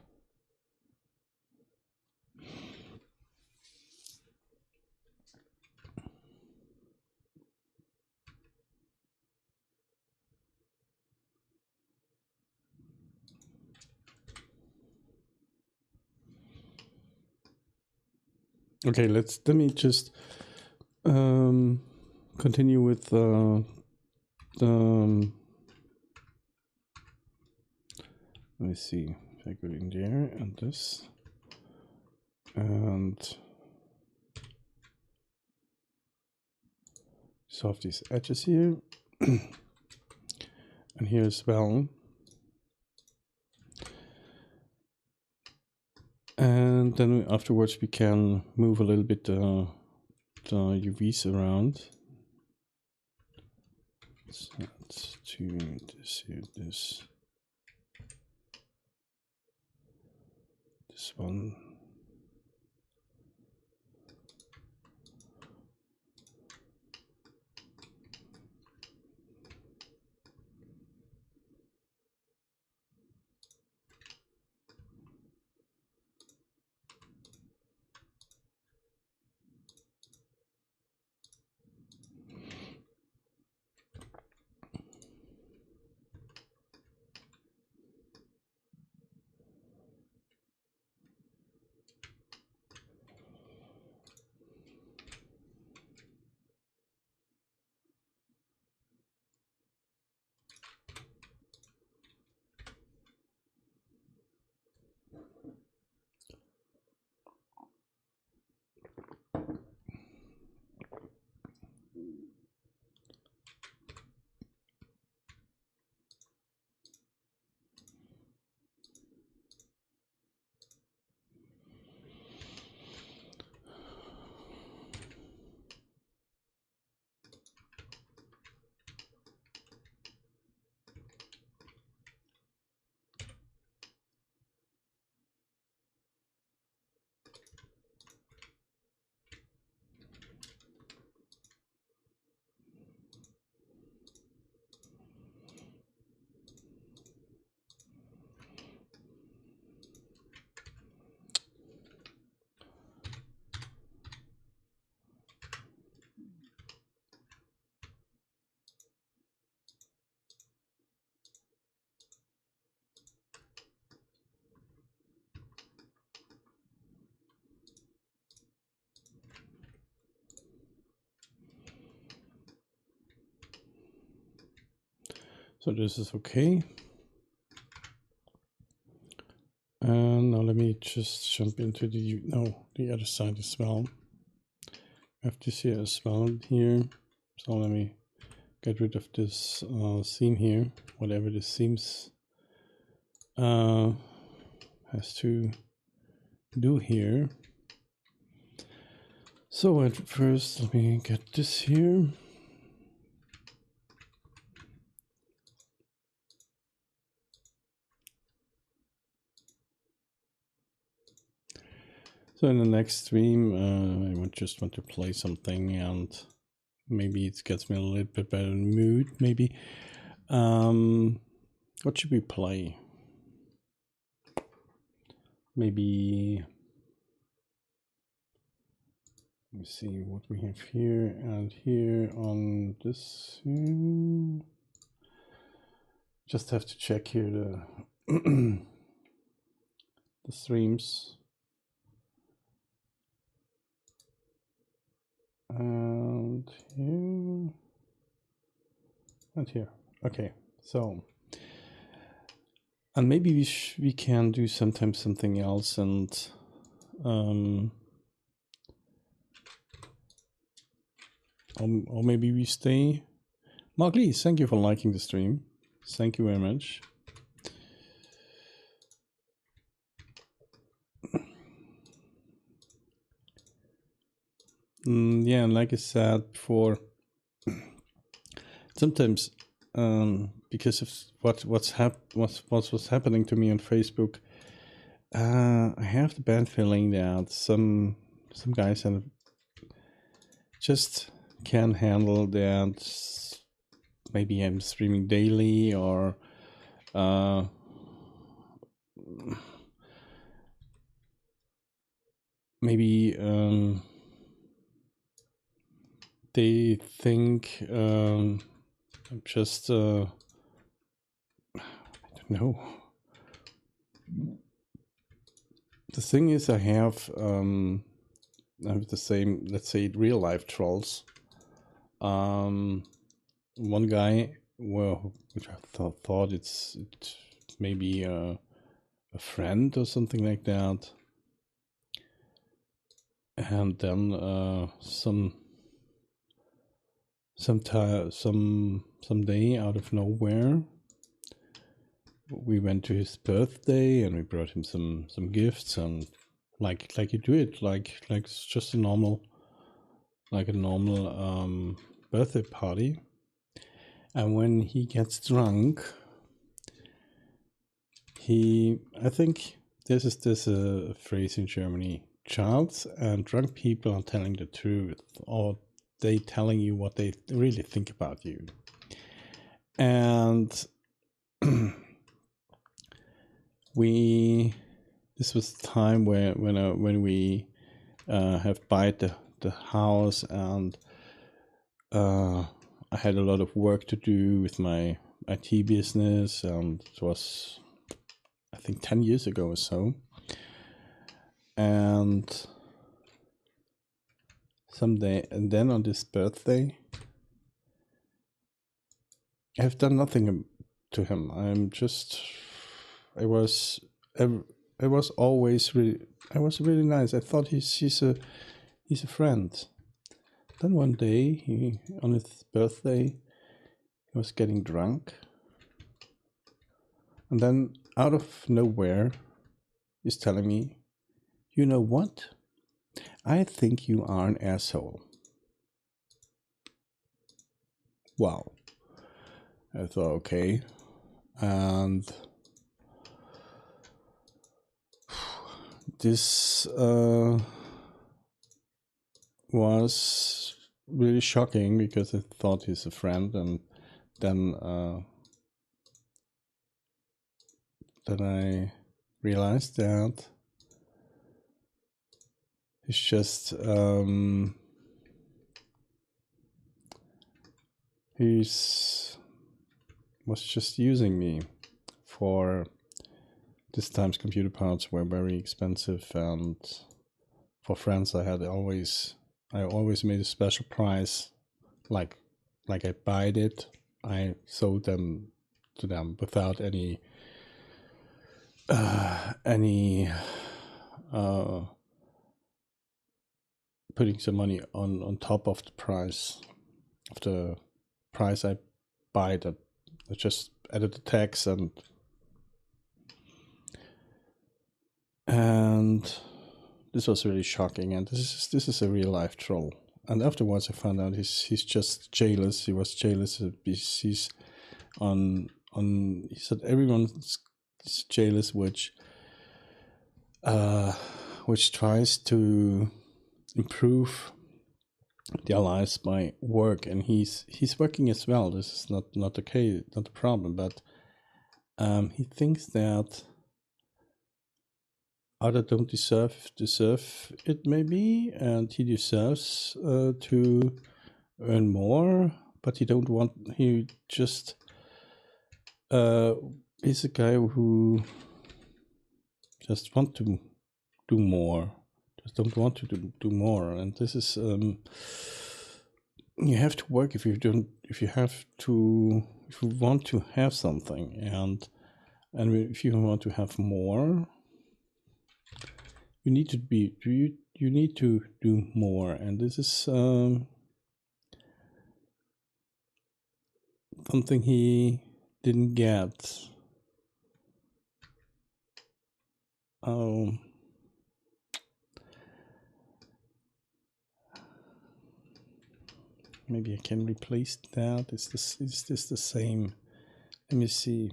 [SPEAKER 1] Okay, let me just continue with the let me see if I go in there and this and solve these edges here and here as well. And then afterwards we can move a little bit the UVs around. Let's do this here, this one. So this is okay. And now let me just jump into the other side as well. I have this here as well here. So let me get rid of this seam here, whatever this seams has to do here. So at first, let me get this here. So in the next stream, I just want to play something and maybe it gets me a little bit better mood, maybe. What should we play? Maybe, let me see what we have here and here on this. Just have to check here the the streams. And here. And here. Okay, so. And maybe we can do sometimes something else, and or maybe we stay. Mark Lee, thank you for liking the stream. Thank you very much. Yeah, and like I said before, sometimes because of what was happening to me on Facebook, I have the bad feeling that some guys just can't handle that. Maybe I'm streaming daily, or maybe they think I'm just I don't know. The thing is, I have the same, let's say, real life trolls. One guy, well, which I thought it's maybe a friend or something like that, and then someday out of nowhere, we went to his birthday and we brought him some gifts, and like you do it like it's just a normal birthday party. And when he gets drunk, I think there's a phrase in Germany: childs and drunk people are telling the truth, or they telling you what they really think about you. And this was the time when we have bought the house, and I had a lot of work to do with my IT business, and it was, I think, 10 years ago or so. And then on this birthday, I have done nothing to him. I was really nice. I thought he's a friend. Then one day, on his birthday, he was getting drunk, and then out of nowhere, he's telling me, "You know what? I think you are an asshole." Wow. I thought, okay. And this was really shocking, because I thought he's a friend, and then I realized that he's just was just using me. For this time's computer parts were very expensive, and for friends I always made a special price, like I bought it, I sold them to them without any putting some money on top of the price I buy it. I just added the tax, and this was really shocking. And this is a real life troll. And afterwards I found out he's just jealous. He was jealous. He said everyone's jealous, which tries to improve their lives by work, and he's working as well. This is not the case, not the problem, but he thinks that others don't deserve it, maybe, and he deserves to earn more, but he just is a guy who just want to do more. Just don't want to do more. And this is you have to work if you want to have something, and if you want to have more, you need to you need to do more. And this is something he didn't get. Maybe I can replace that. Is this the same? Let me see.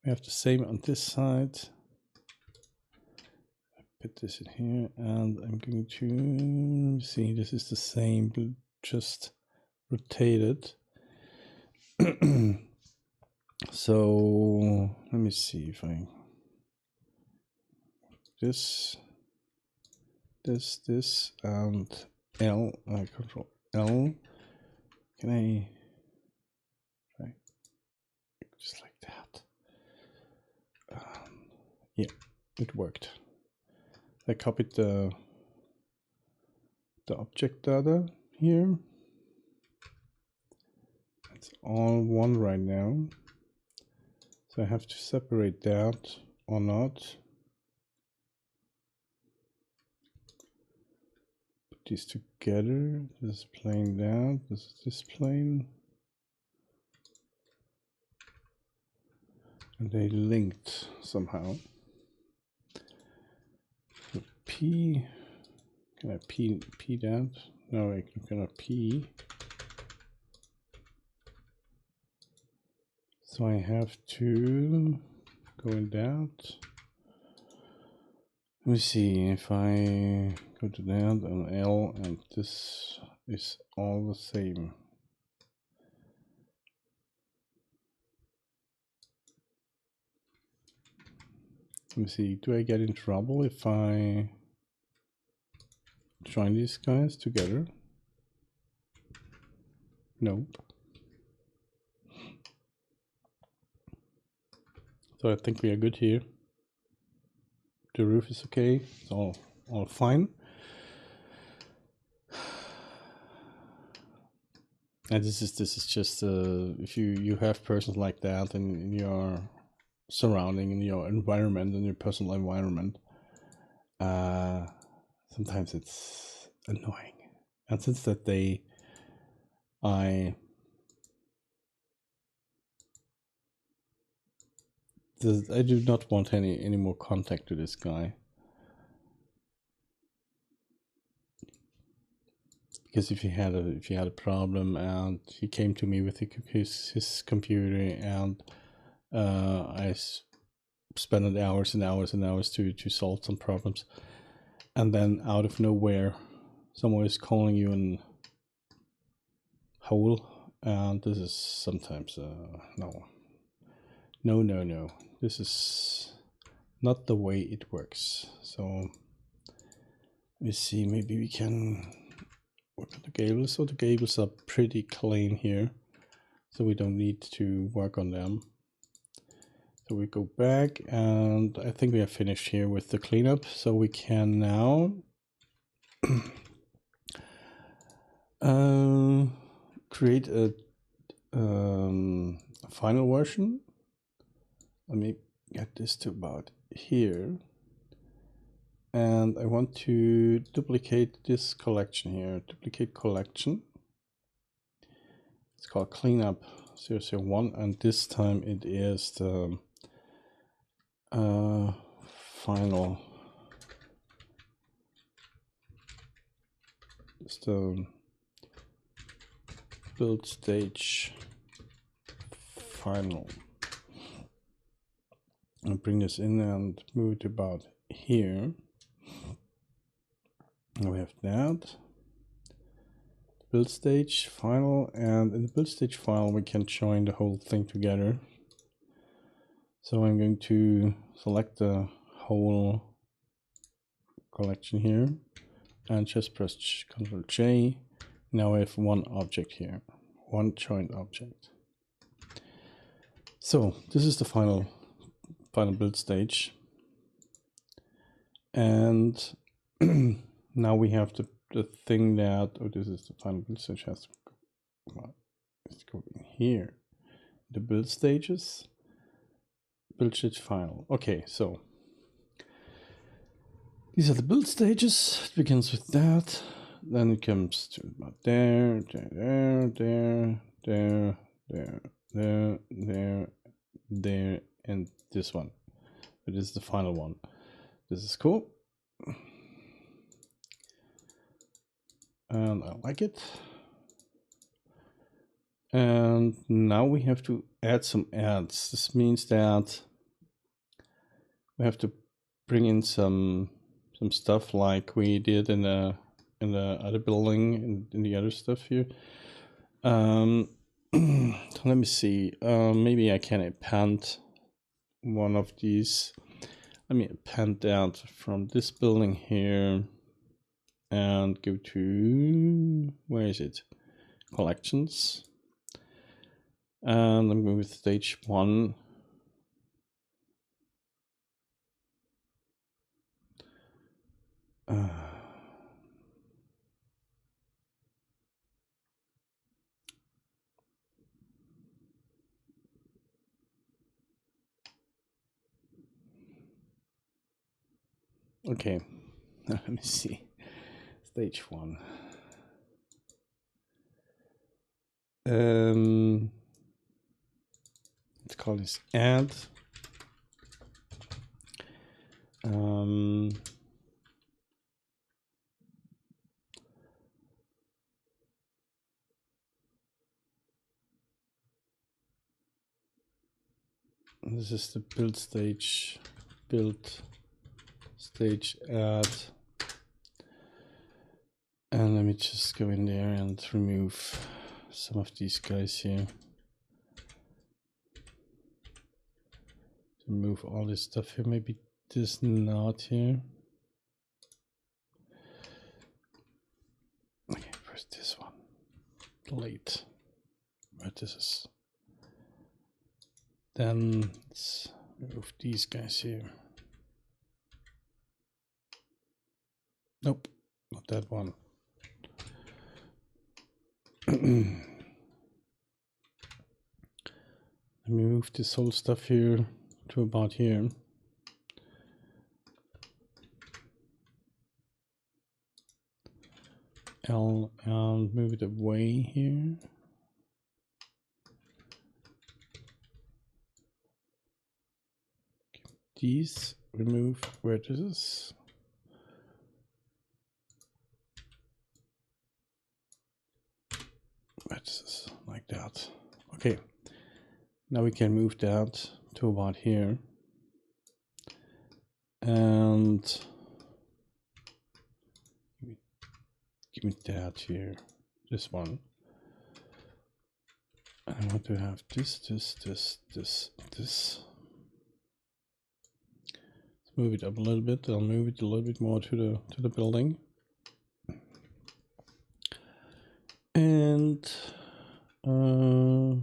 [SPEAKER 1] We have the same on this side. I put this in here, and I'm going to see. This is the same, just rotated. So let me see if I this, and L. I control L. Can I try just like that? Yeah, it worked. I copied the object data here. It's all one right now. So I have to separate that or not. Put these together. This is plane that. This is this plane. And they linked somehow. So P. Can I P that? No, I cannot P. So I have to go in that. Let me see if I go to that and L, and this is all the same. Let me see, do I get in trouble if I join these guys together? Nope. So I think we are good here. The roof is okay. It's all fine. And this is just if you have persons like that in your surrounding, in your environment, in your personal environment, sometimes it's annoying. And since that day, I do not want any more contact to this guy, because if he had a problem and he came to me with his computer, and I spent hours and hours and hours to solve some problems, and then out of nowhere someone is calling you in whole, and this is sometimes no. This is not the way it works. So let me see, maybe we can work on the gables. So the gables are pretty clean here, so we don't need to work on them. So we go back, and I think we are finished here with the cleanup. So we can now create a final version. Let me get this to about here. And I want to duplicate this collection here. Duplicate collection. It's called cleanup 001, and this time it is the final. It's the build stage final. I'll bring this in and move it about here. We have that build stage final, and in the build stage file we can join the whole thing together. So I'm going to select the whole collection here and just press Ctrl J. Now I have one object here, one joint object. So this is the final build stage. And now we have the thing that, oh, this is the final build stage, has to go, let's go in here, the build stages, build stage final. Okay, so these are the build stages. It begins with that, then it comes to about there, there, and this one. But this is the final one. This is cool. And I like it. And now we have to add some ads. This means that we have to bring in some stuff like we did in the other building, in the other stuff here. Let me see. Maybe I can append one of these. Let me append out from this building here and go to, where is it? Collections. And I'm going with stage 1. Okay, let me see. Stage 1. Let's call this add. This is the build stage add. And let me just go in there and remove some of these guys here. Remove all this stuff here, maybe this not here. Okay, first this one. Delete. Where this is. Then let's remove these guys here. Nope, not that one. Let me move this whole stuff here to about here. L and move it away here. These remove vertices. Vertices like that. Okay. Now we can move that to about here. And give me that here. This one. I want to have this. Let's move it up a little bit. I'll move it a little bit more to the building. And oh,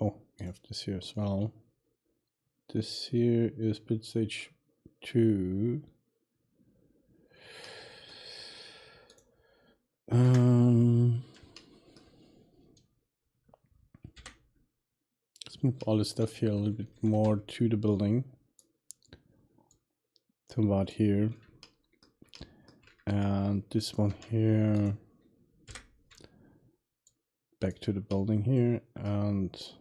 [SPEAKER 1] we have this here as well. This here is build stage 2. Let's move all this stuff here a little bit more to the building. To about here. And this one here back to the building here, and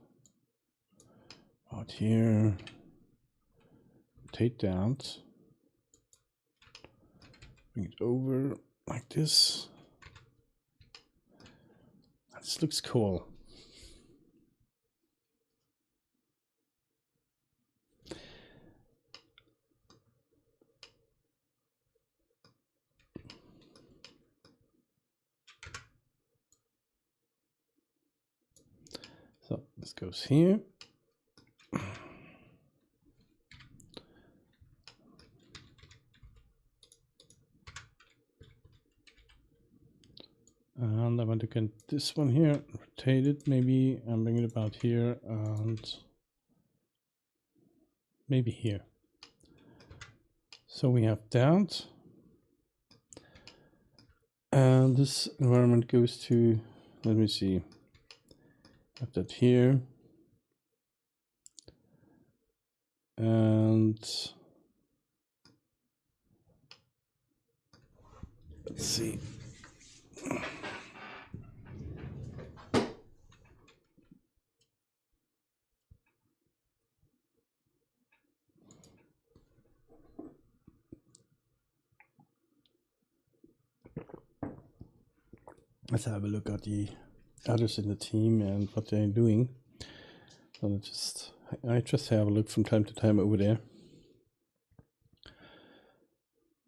[SPEAKER 1] out here, take that, bring it over like this. This looks cool. So this goes here. And I want to get this one here, rotate it maybe, and bring it about here, and maybe here. So we have that. And this environment goes to, let me see, have that here. And let's see. Let's have a look at the others in the team and what they're doing. So I just have a look from time to time over there.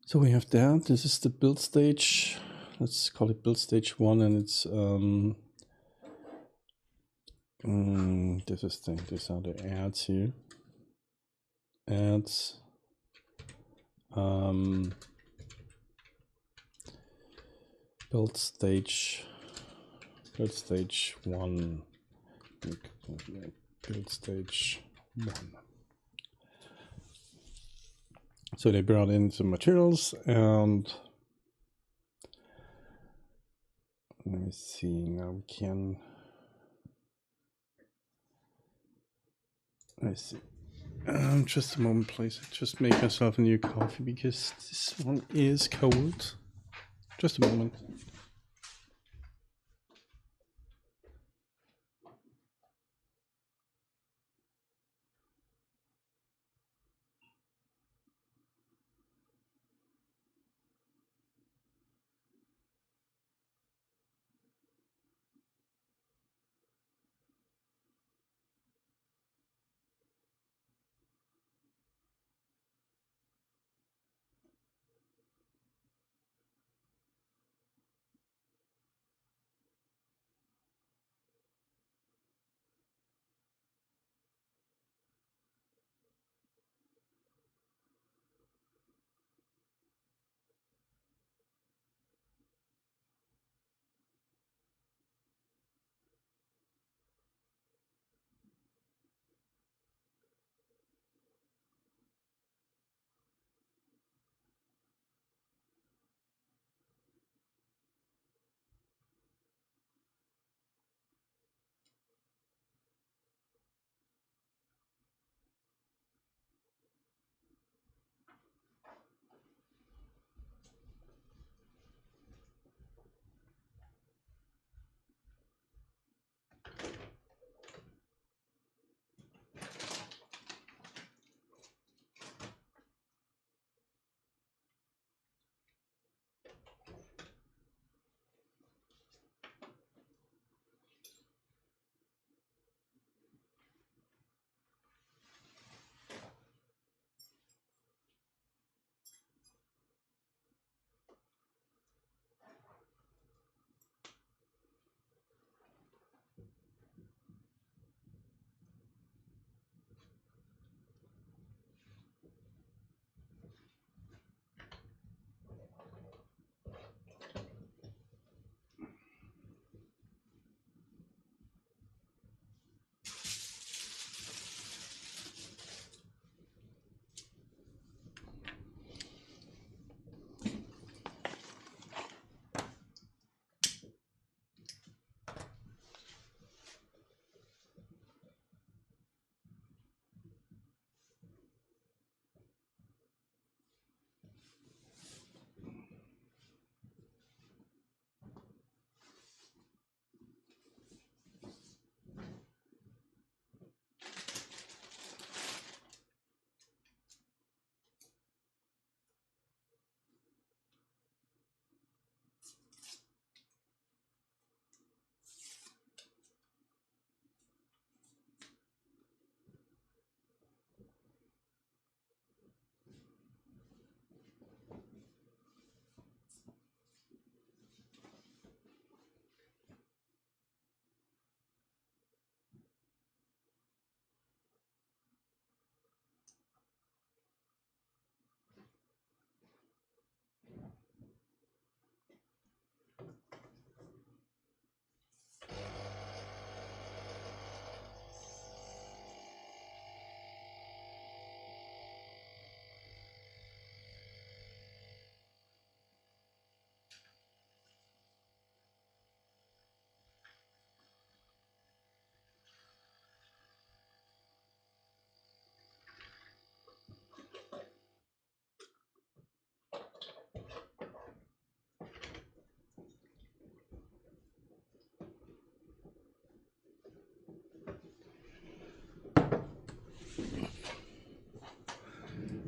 [SPEAKER 1] So we have that. This is the build stage. Let's call it build stage 1, and it's these are the ads here. Ads. Build stage 1. Build stage 1. So they brought in some materials, and let me see, now we can, I see. Just a moment, please. I just make myself a new coffee because this one is cold. Just a moment.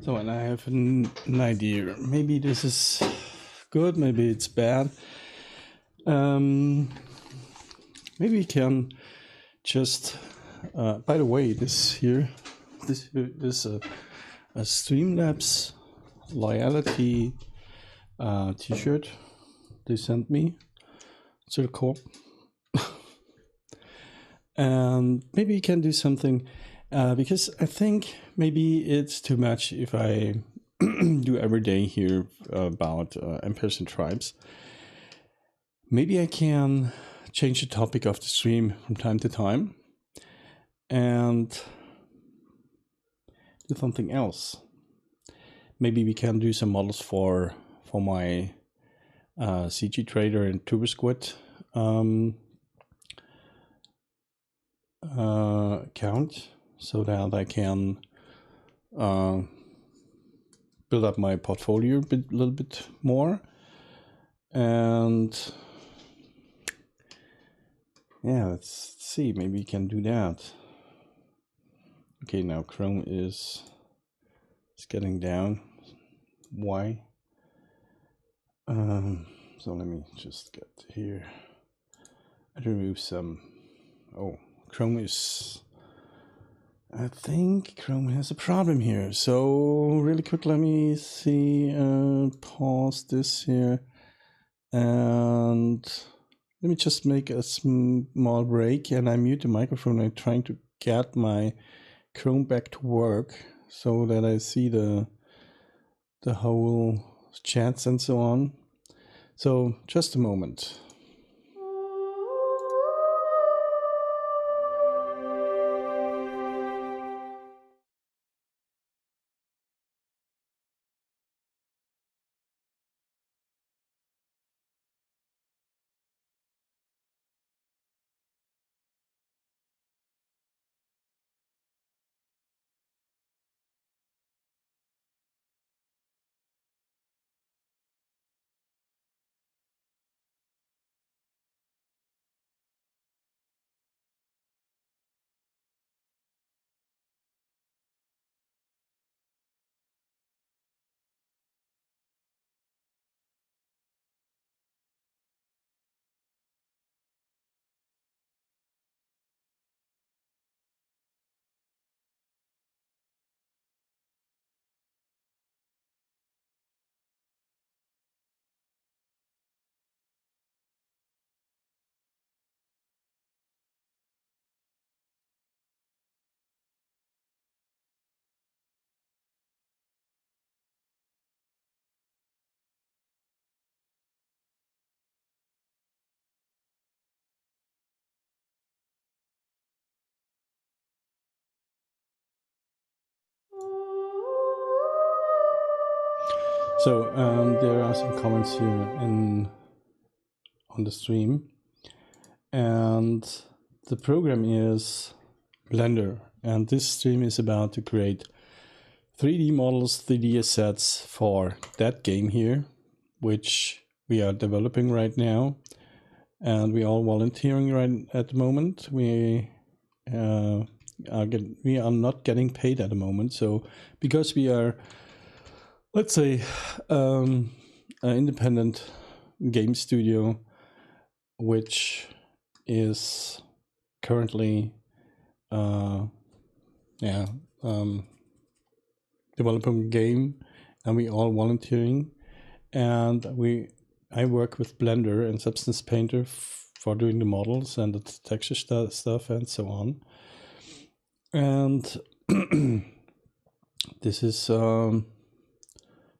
[SPEAKER 1] So, and I have an idea. Maybe this is good, maybe it's bad. Maybe we can just, by the way, this is a Streamlabs loyalty t-shirt they sent me to the corp. And maybe we can do something, because I think maybe it's too much if I do every day here about Empires and Tribes. Maybe I can change the topic of the stream from time to time and do something else. Maybe we can do some models for my CG Trader and TurboSquid account, so that I can build up my portfolio a little bit more. And yeah, let's see, maybe we can do that. Okay, now Chrome is getting down. Why? So let me just get here and remove some. Oh, Chrome is, I think Chrome has a problem here. So really quick, let me see, pause this here, and let me just make a small break, and I mute the microphone. I'm trying to get my Chrome back to work so that I see the whole chats and so on. So just a moment. So there are some comments here on the stream, and the program is Blender, and this stream is about to create 3D models, 3D assets for that game here, which we are developing right now, and we are all volunteering right at the moment. We are not getting paid at the moment, so because we are, let's say, an independent game studio, which is currently developing a game, and we all volunteering, and I work with Blender and Substance Painter for doing the models and the texture stuff and so on. And this is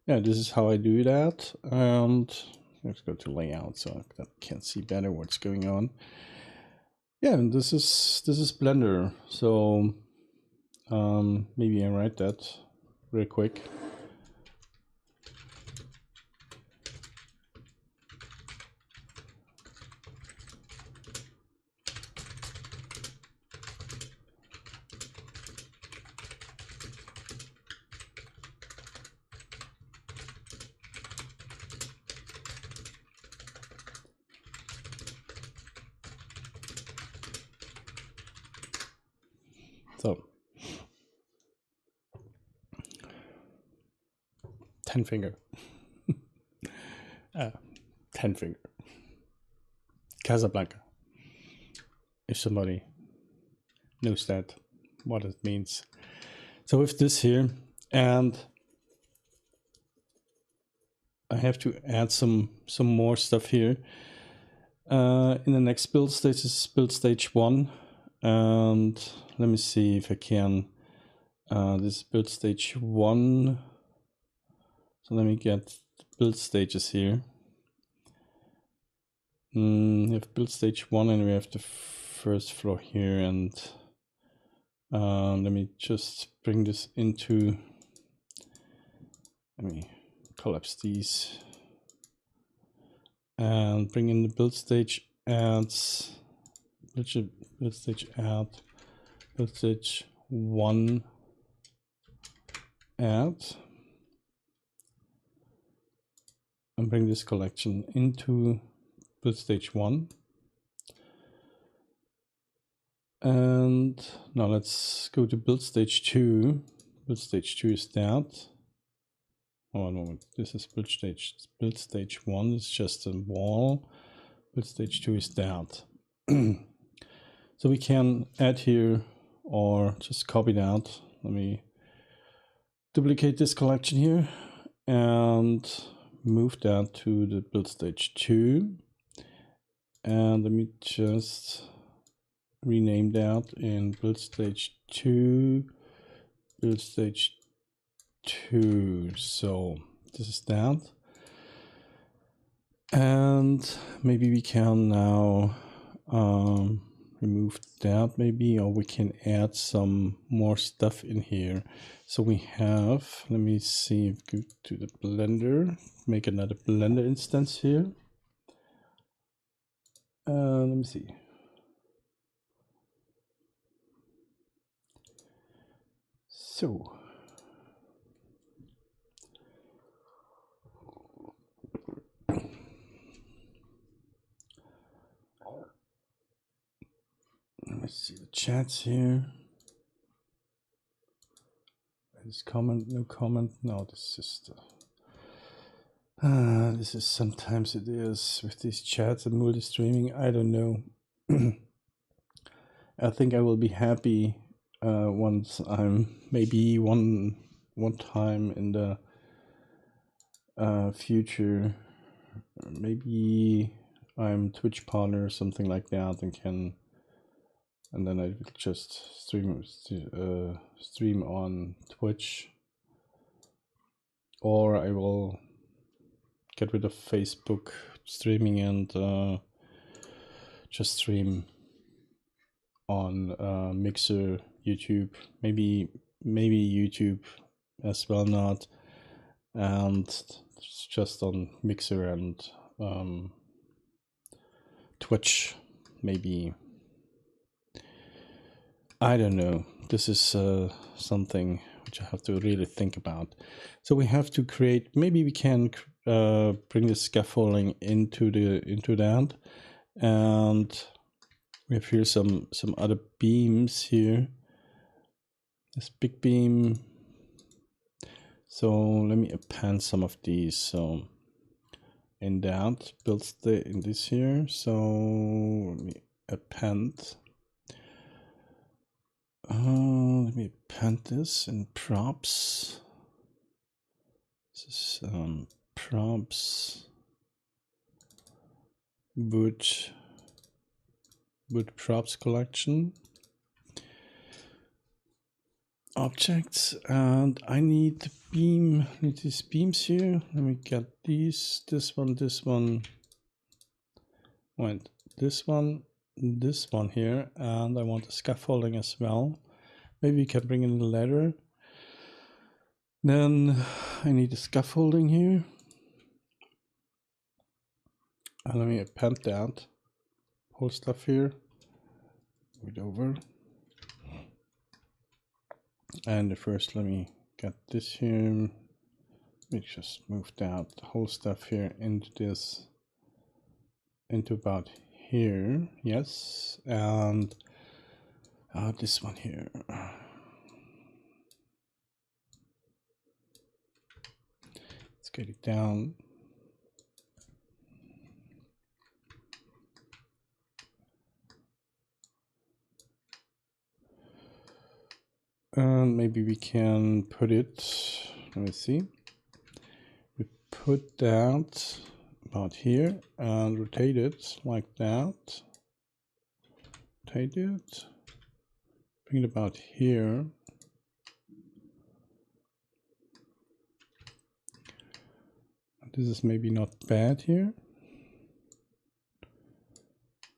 [SPEAKER 1] this is how I do that. And let's go to layout so I can see better what's going on. Yeah, and this is Blender. So maybe I write that real quick. So 10 finger. 10 finger. Casablanca. If somebody knows that, what it means. So with this here, and I have to add some more stuff here. In the next build stage, this is build stage 1. And let me see if I can. This is build stage 1. So let me get the build stages here. We have build stage 1 and we have the first floor here, and let me just bring this into, let me collapse these and bring in the build stage adds, build stage add, build stage 1 add, and bring this collection into build stage 1. And now let's go to build stage 2. Build stage 2 is that. Oh, one moment. This is build stage. Build stage 1 is just a wall. Build stage 2 is that. So we can add here or just copy that. Let me duplicate this collection here and move that to the build stage 2. And let me just rename that in build stage 2, build stage 2. So this is that. And maybe we can now remove that maybe, or we can add some more stuff in here. So we have, let me see, go to the Blender, make another Blender instance here. Let me see. So let me see the chats here. This comment, no comment. No, this is the. This is sometimes it is with these chats and multi-streaming. I don't know. I think I will be happy once I'm maybe one time in the future. Maybe I'm Twitch partner or something like that, and then I will just stream on Twitch, or I will get rid of Facebook streaming and just stream on Mixer, YouTube, maybe YouTube as well, not, and just on Mixer and Twitch, maybe. I don't know. This is something which I have to really think about. So we have to create. Maybe we can bring the scaffolding into that, and we have here some other beams here. This big beam. So let me append some of these. So in that builds in this here. So let me append. Let me append this in props. This is props wood props collection objects, and I need the beam. Need these beams here. Let me get these. This one. Wait, this one here, and I want the scaffolding as well. Maybe we can bring in the ladder. Then I need the scaffolding here. And let me append that whole stuff here. Move it over. And first, let me get this here. Let me just move that whole stuff here into this, into about here. Yes, and this one here. get it down. And maybe we can put it, let me see. We put that about here and rotate it like that. Rotate it. Bring it about here. This is maybe not bad here.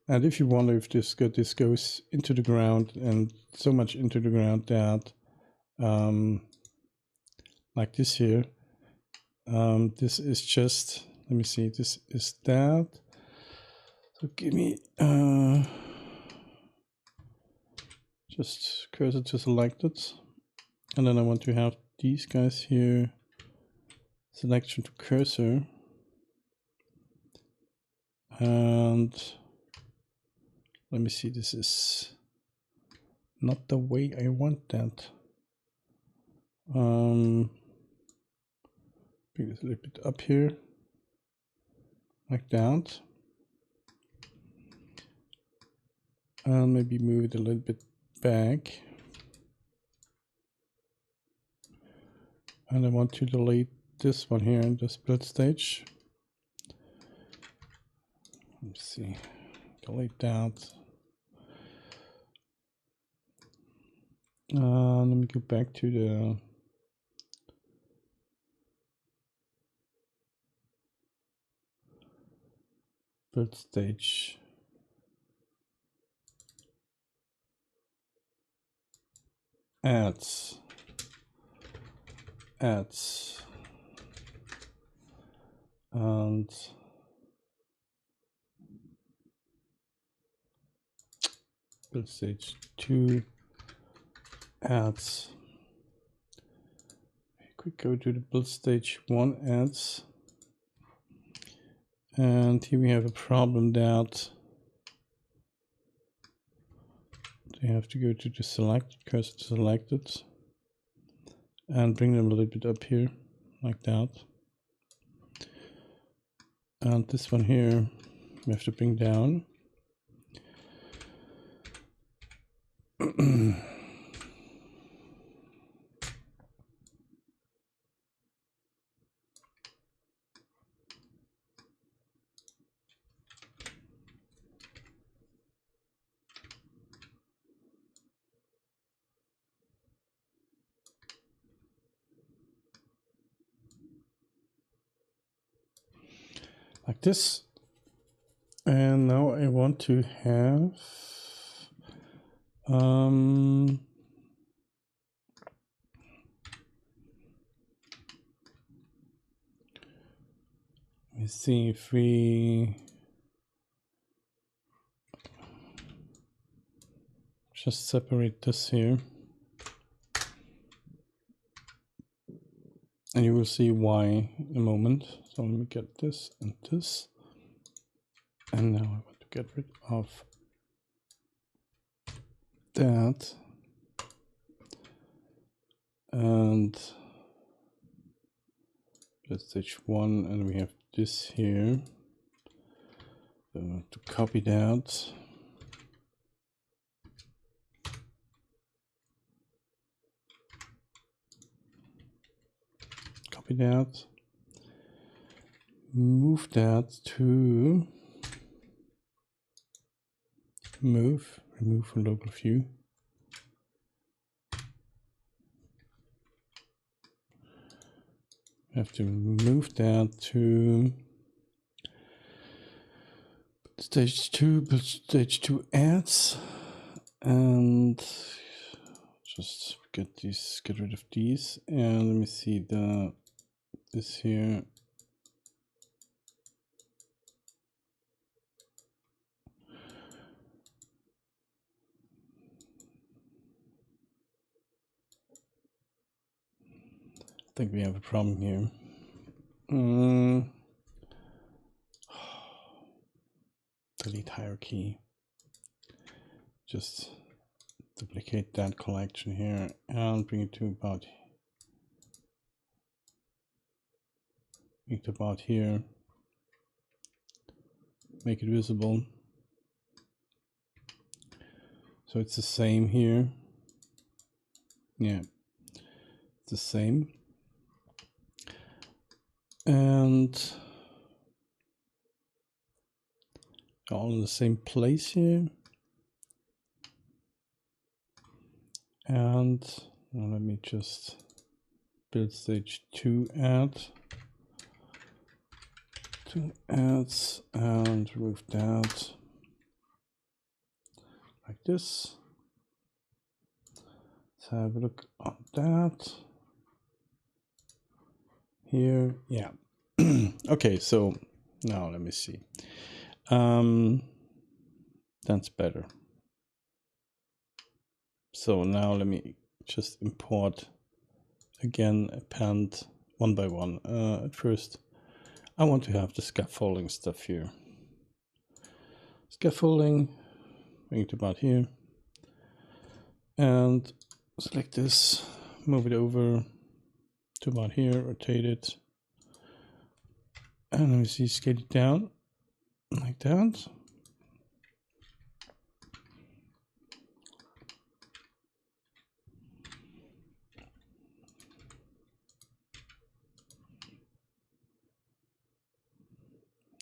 [SPEAKER 1] And if you wonder if this goes into the ground, and so much into the ground that, like this here, this is just, let me see, this is that. So give me just cursor to selected, and then I want to have these guys here, selection to cursor, and let me see, this is not the way I want that. Bring this a little bit up here, like that. And maybe move it a little bit back. And I want to delete this one here in the split stage. Let's see, delete that. Let me go back to the build stage. Ads. And build stage 2 ads. Quick go to the build stage 1 ads. And here we have a problem that they have to go to the selected, cursor to selected, and bring them a little bit up here, like that. And this one here, we have to bring down. Like this. And now I want to have let me see if we just separate this here, and you will see why in a moment. So let me get this and this, and now I want to get rid of that, and let's stage 1, and we have this here. So to copy that, move that to remove from local view. We have to move that to stage 2, but stage 2 ads, and just get rid of these, and let me see this here. I think we have a problem here. Delete hierarchy. Just duplicate that collection here and bring it to about Make it about here. Make it visible. So it's the same here. Yeah, it's the same. And all in the same place here. And now let me just build stage 2 add. 2 adds and remove that like this. Let's have a look on that. Here, yeah. Okay, so now let me see. That's better. So now let me just import again, append one by one. At first, I want to have the scaffolding stuff here. Scaffolding, bring it about here. And select this, move it over to about here, rotate it. And let me see, scale it down like that.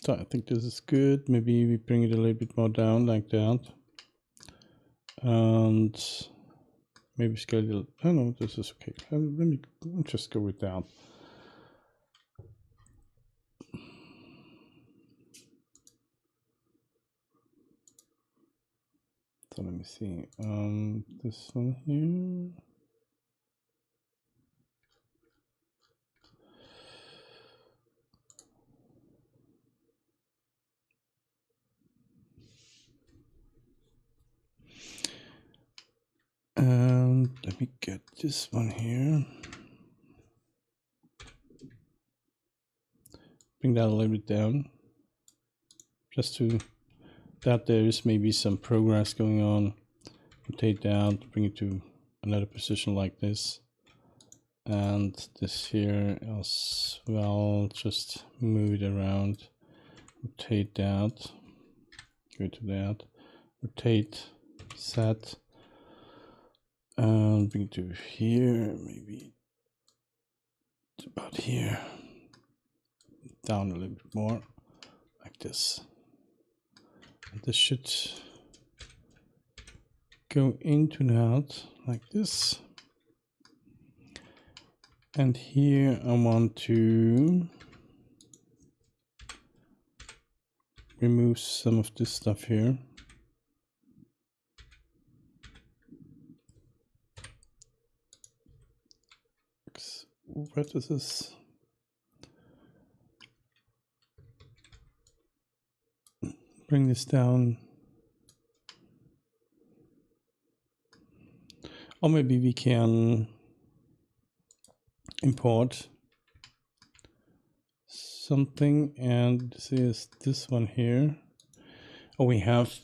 [SPEAKER 1] So I think this is good. Maybe we bring it a little bit more down like that. And maybe scale it. Oh no, this is okay. Let me just go with that. So let me see. This one here. And let me get this one here. Bring that a little bit down. Just to that there is maybe some progress going on. Rotate down, bring it to another position like this. And this here as well, just move it around. Rotate that. Go to that. Rotate, set. And bring it to here, maybe about here. Down a little bit more, like this. And this should go into that, like this. And here I want to remove some of this stuff here. What is this? Bring this down. Or maybe we can import something, and this is this one here. Oh, we have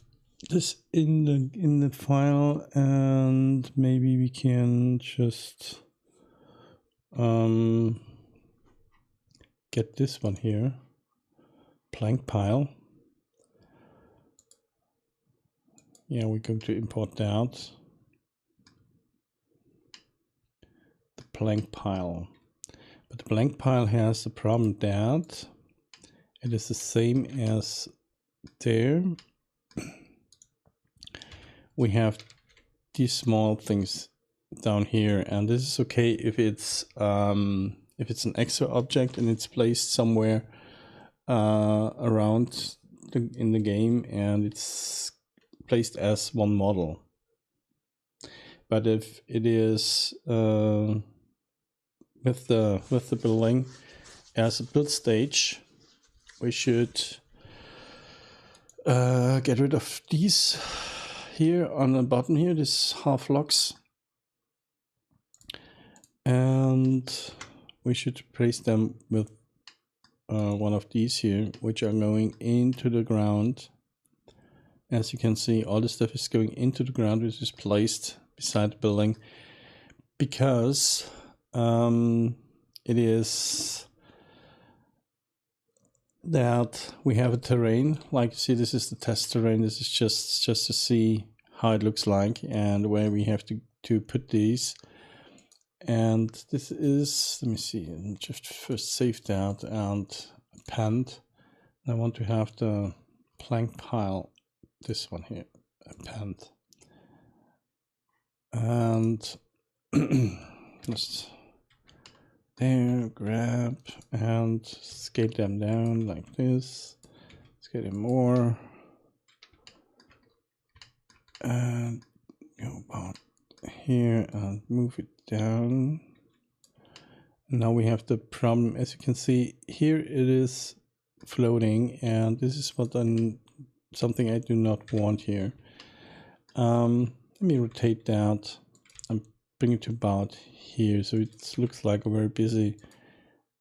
[SPEAKER 1] this in the file, and maybe we can just get this one here, plank pile. Yeah, we're going to import that. The plank pile. But the plank pile has the problem that it is the same as there. We have these small things down here, and this is okay if it's an extra object and it's placed somewhere around in the game, and it's placed as one model. But if it is with the building as a build stage, we should get rid of these here on the bottom here, this half logs, and we should replace them with one of these here, which are going into the ground. As you can see, all the stuff is going into the ground, which is placed beside the building, because it is that we have a terrain. Like you see, this is the test terrain. This is just to see how it looks like and where we have to put these. And this is, let me see, just first saved out and append. I want to have the plank pile, this one here, append. And just there, grab and scale them down like this. Scale them more. And go about here and move it down. Now we have the problem, as you can see here, it is floating, and this is what something I do not want here. Let me rotate that and bring it to about here, so it looks like a very busy.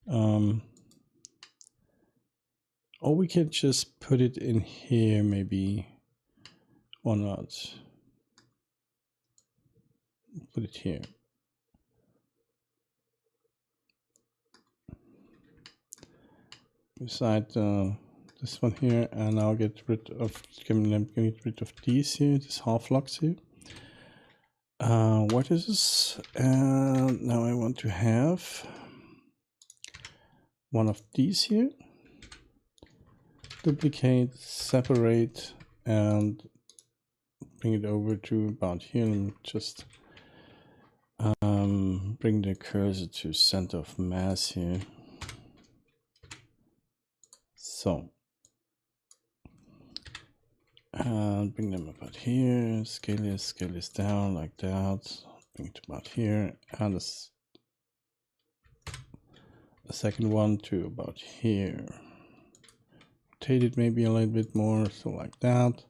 [SPEAKER 1] Or we can just put it in here, maybe, or not. Put it here. Beside this one here, and I'll get rid of these here, this half locks here. What is this? And now I want to have one of these here. Duplicate, separate, and bring it over to about here, and just bring the cursor to center of mass here. So, and bring them about here, scale this down like that, bring it about here, and the second one to about here. Rotate it maybe a little bit more, so like that.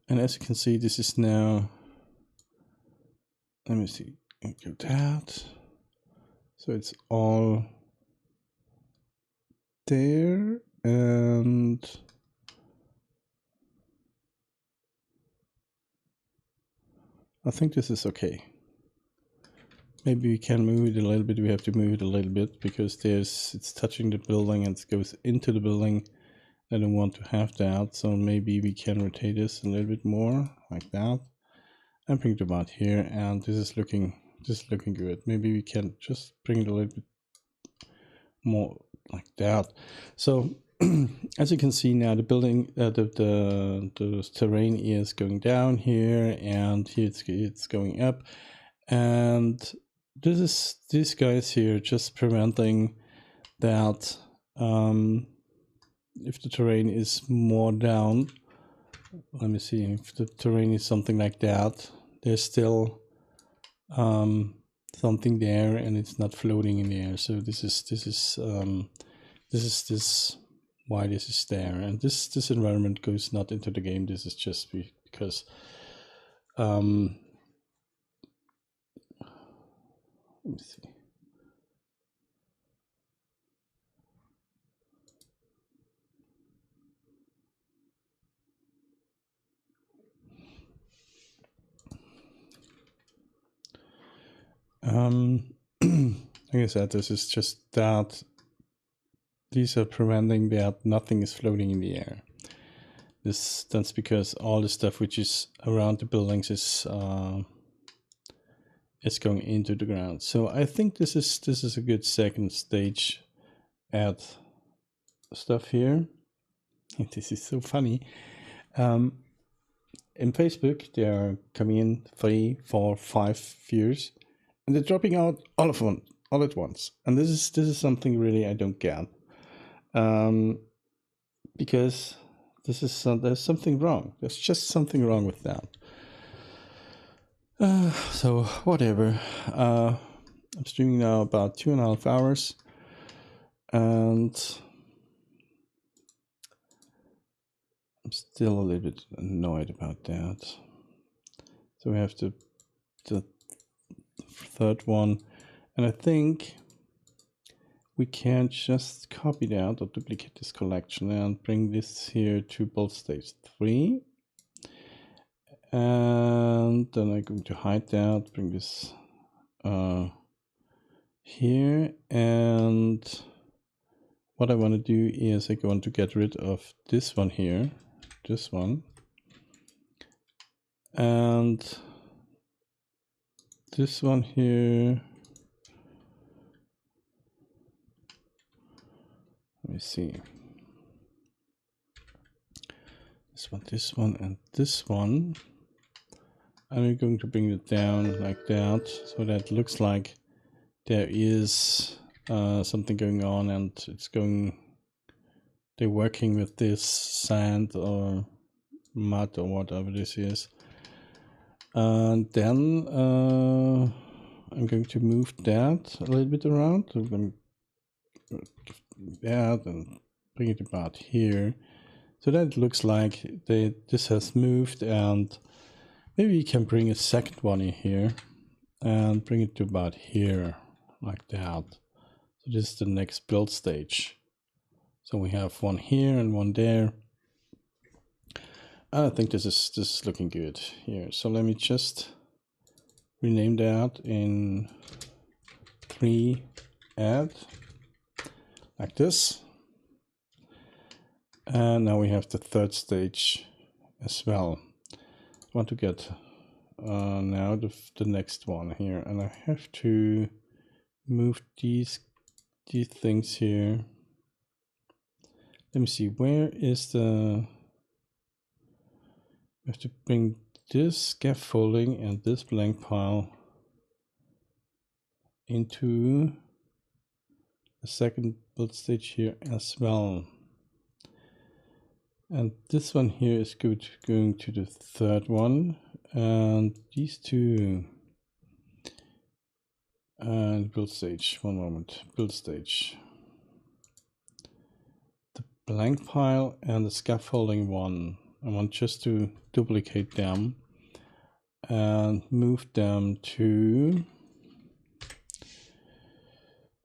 [SPEAKER 1] And as you can see, this is now, let me see, do that. So it's all there, and I think this is okay. Maybe we can move it a little bit. We have to move it a little bit because it's touching the building and it goes into the building. I don't want to have that, so maybe we can rotate this a little bit more like that, and bring it about here. And this is looking good. Maybe we can just bring it a little bit more like that. So as you can see now, the building, the terrain is going down here, and here it's going up, and these guys here just preventing that. If the terrain is more down, let me see, if the terrain is something like that, there's still something there and it's not floating in the air. So this is why this is there, and this environment goes not into the game. This is just because let me see. Like I said, this is just that these are preventing that nothing is floating in the air. That's because all the stuff which is around the buildings is going into the ground. So I think this is a good second stage add stuff here. And this is so funny. In Facebook, they are coming in 3, 4, 5 views, and they're dropping out all at once. And this is something really I don't get, because there's something wrong. There's just something wrong with that. So whatever. I'm streaming now about 2.5 hours, and I'm still a little bit annoyed about that. So we have the third one, and I think we can just copy that or duplicate this collection and bring this here to build stage 3. And then I'm going to hide that, bring this here, and what I want to do is I want to get rid of this one here, this one, and this one here. Let me see. This one, and this one. And we're going to bring it down like that, so that it looks like there is something going on, and they're working with this sand or mud or whatever this is. And then I'm going to move that a little bit around. So I'm going to that and bring it about here, so that it looks like this has moved, and maybe you can bring a second one in here and bring it to about here, like that. So this is the next build stage. So we have one here and one there. I think this is looking good here. So let me just rename that in 3 add, like this. And now we have the third stage as well. I want to get now the next one here, and I have to move these things here. Let me see, where is the... I have to bring this scaffolding and this blank pile into the second build stage here as well. And this one here is good, going to the third one, and these two. And build stage, one moment, build stage. The blank pile and the scaffolding one, I want just to duplicate them and move them to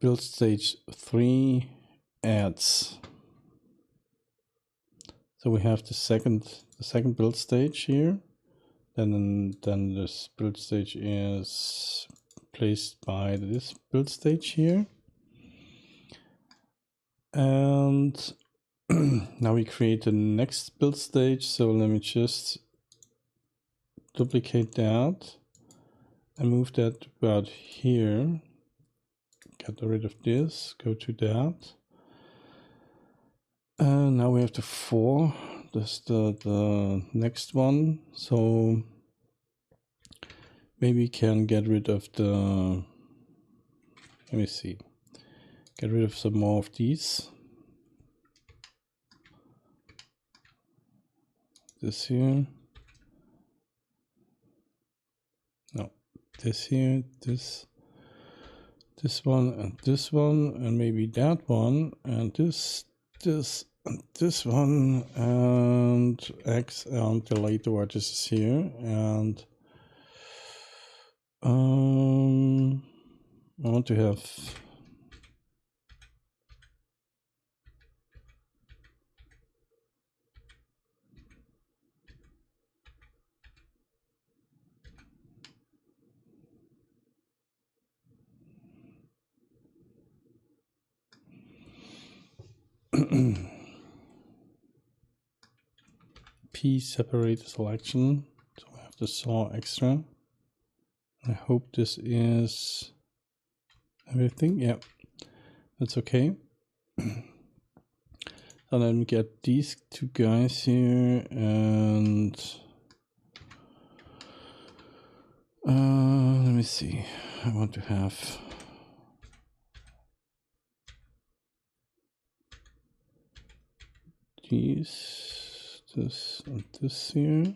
[SPEAKER 1] build stage 3 adds. So we have the second build stage here. Then this build stage is placed by this build stage here. And now we create the next build stage. So let me just duplicate that and move that about here. Get rid of this, go to that. And now we have the 4. That's the next one. So maybe we can get rid of the... Let me see. Get rid of some more of these. This here. No, this here, this one, and maybe that one, and this, and this one, and X, and delete the vertices here, and I want to have P separate selection, so I have the saw extra. I hope this is everything. Yeah, that's okay. And then we get these two guys here, and let me see. I want to have these, this, and this here.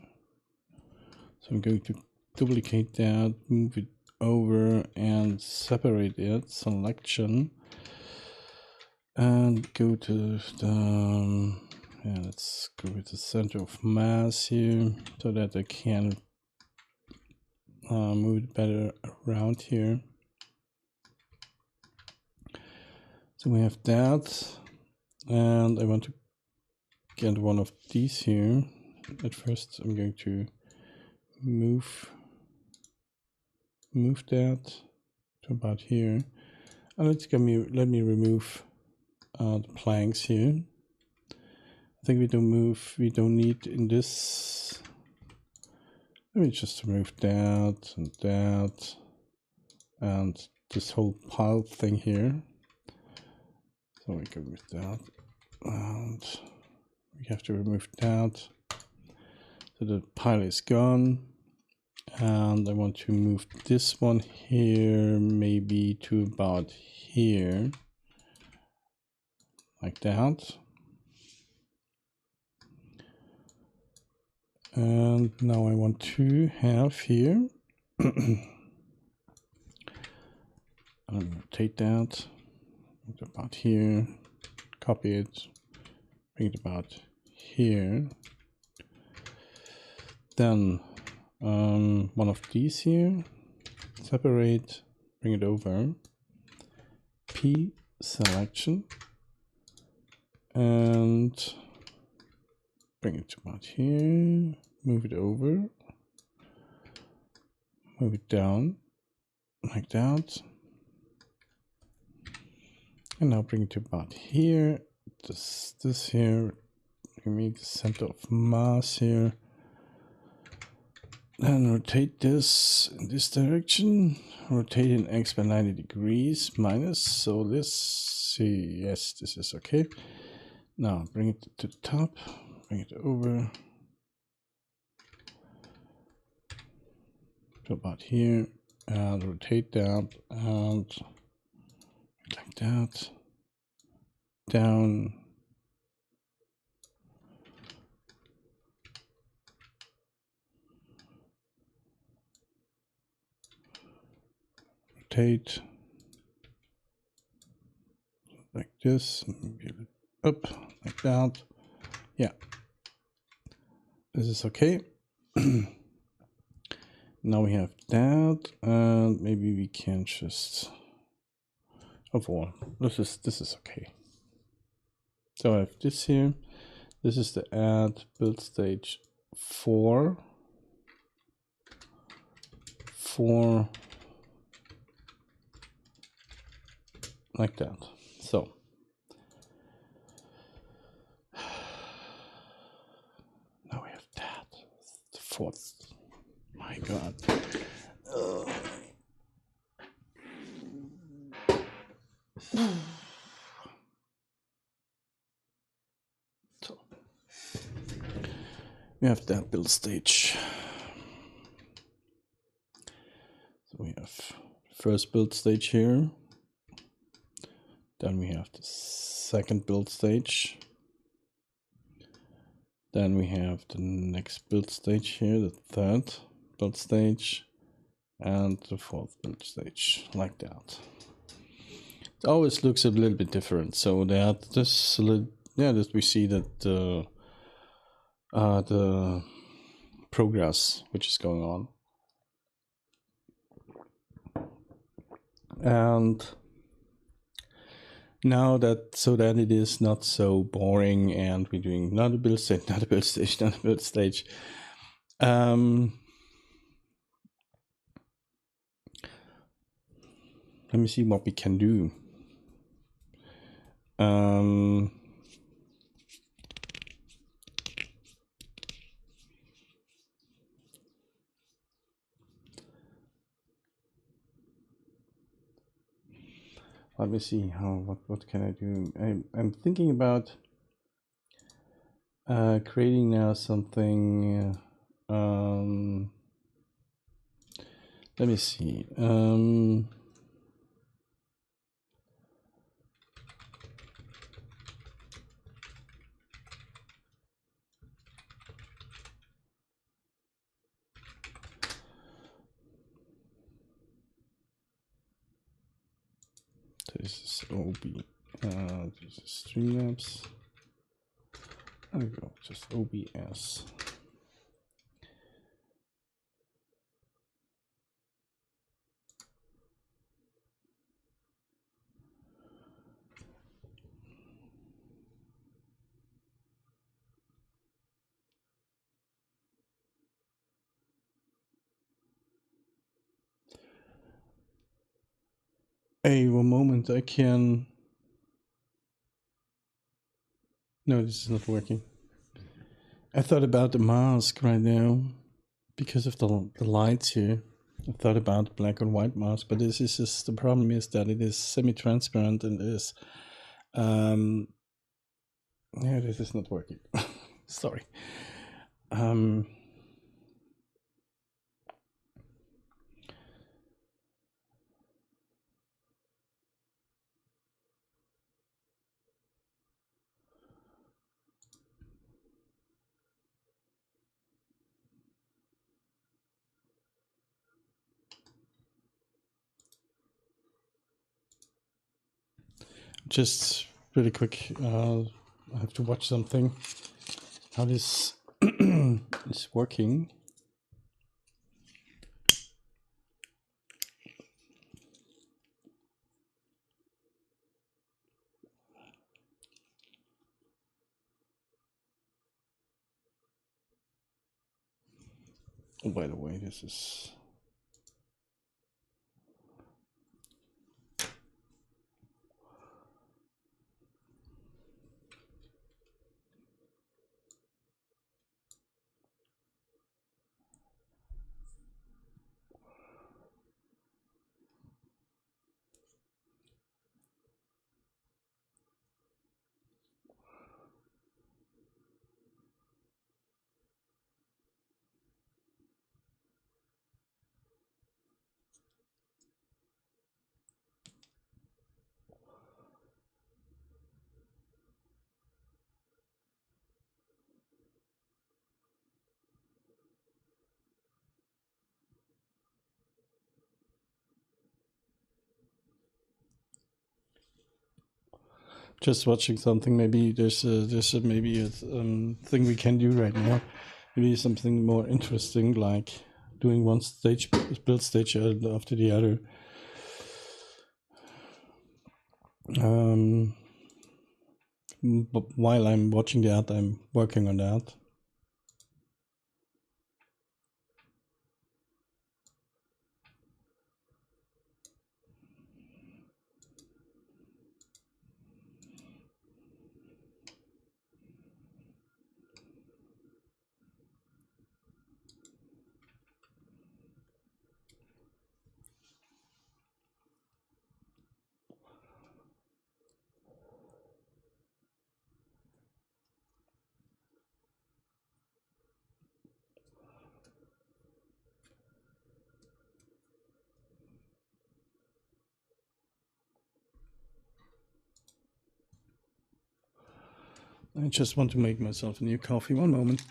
[SPEAKER 1] So I'm going to duplicate that, move it over, and separate it. Selection. And go to the, let's go with the center of mass here, so that I can move it better around here. So we have that, and I want to get one of these here. At first I'm going to move that to about here. let me remove the planks here. I think we don't need in this. Let me just remove that and that and this whole pile thing here. So we can remove that, and we have to remove that. So the pile is gone, and I want to move this one here maybe to about here, like that. And now I want to have here, I'll rotate that, bring it about here, copy it, bring it about here. Then one of these here, separate, bring it over, P selection, and bring it about here, move it over, move it down, like that. And now bring it to about here, this here, give me the center of mass here. Then rotate this in this direction, rotate in X by 90 degrees minus, so this, see, yes, this is okay. Now bring it to the top, bring it over to about here, and rotate that, and like that, down, rotate, like this, maybe up, like that, yeah, this is okay. Now we have that, and maybe we can just, overall, this is okay. So I have this here. This is the add build stage 4. Like that. So now we have that. The 4th. My God. So we have that build stage. So we have first build stage here. Then we have the second build stage. Then we have the next build stage here, the third build stage, and the 4th build stage, like that. It always looks a little bit different. So that this, yeah, that we see that the progress which is going on, and now that, so that it is not so boring, and we're doing another build stage, another build stage, another build stage. Let me see what we can do. Let me see what can I do. I'm thinking about creating now something. Let me see. This is OB. This is Streamlabs. There we go. Just OBS. Hey, one moment, I can... No, this is not working. I thought about the mask right now because of the lights here. I thought about black and white mask, but this is just, the problem is that it is semi-transparent and is yeah, this is not working. Sorry. Just really quick, I have to watch something. How this is working. Oh, by the way, this is... Just watching something. Maybe there's maybe a thing we can do right now. Maybe something more interesting, like doing one build stage after the other. But while I'm watching that, I'm working on that. I just want to make myself a new coffee. One moment.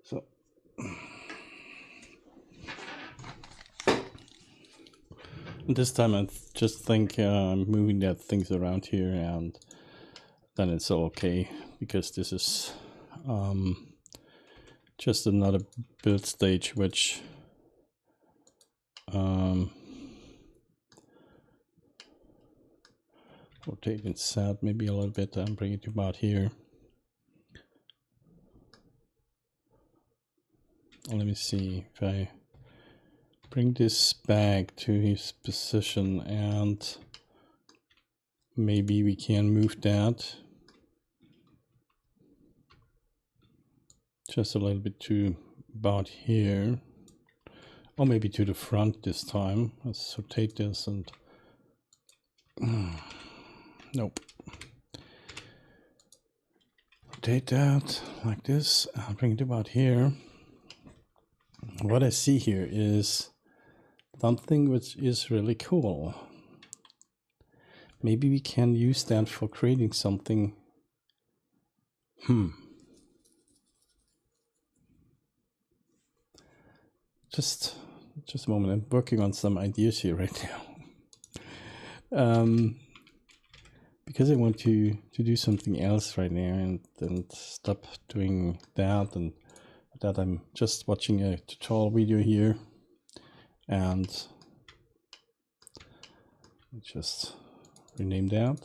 [SPEAKER 1] So this time I just think I'm moving that things around here, and then it's all okay, because this is just another build stage which rotate inside maybe a little bit and bring it about here. Let me see if I bring this back to his position, and maybe we can move that just a little bit to about here, or maybe to the front this time. Let's rotate this and nope. Rotate that like this, I'll bring it about here. What I see here is something which is really cool. Maybe we can use that for creating something. Just a moment. I'm working on some ideas here right now. Because I want to do something else right now and stop doing that, and that I'm just watching a tutorial video here, and just rename that.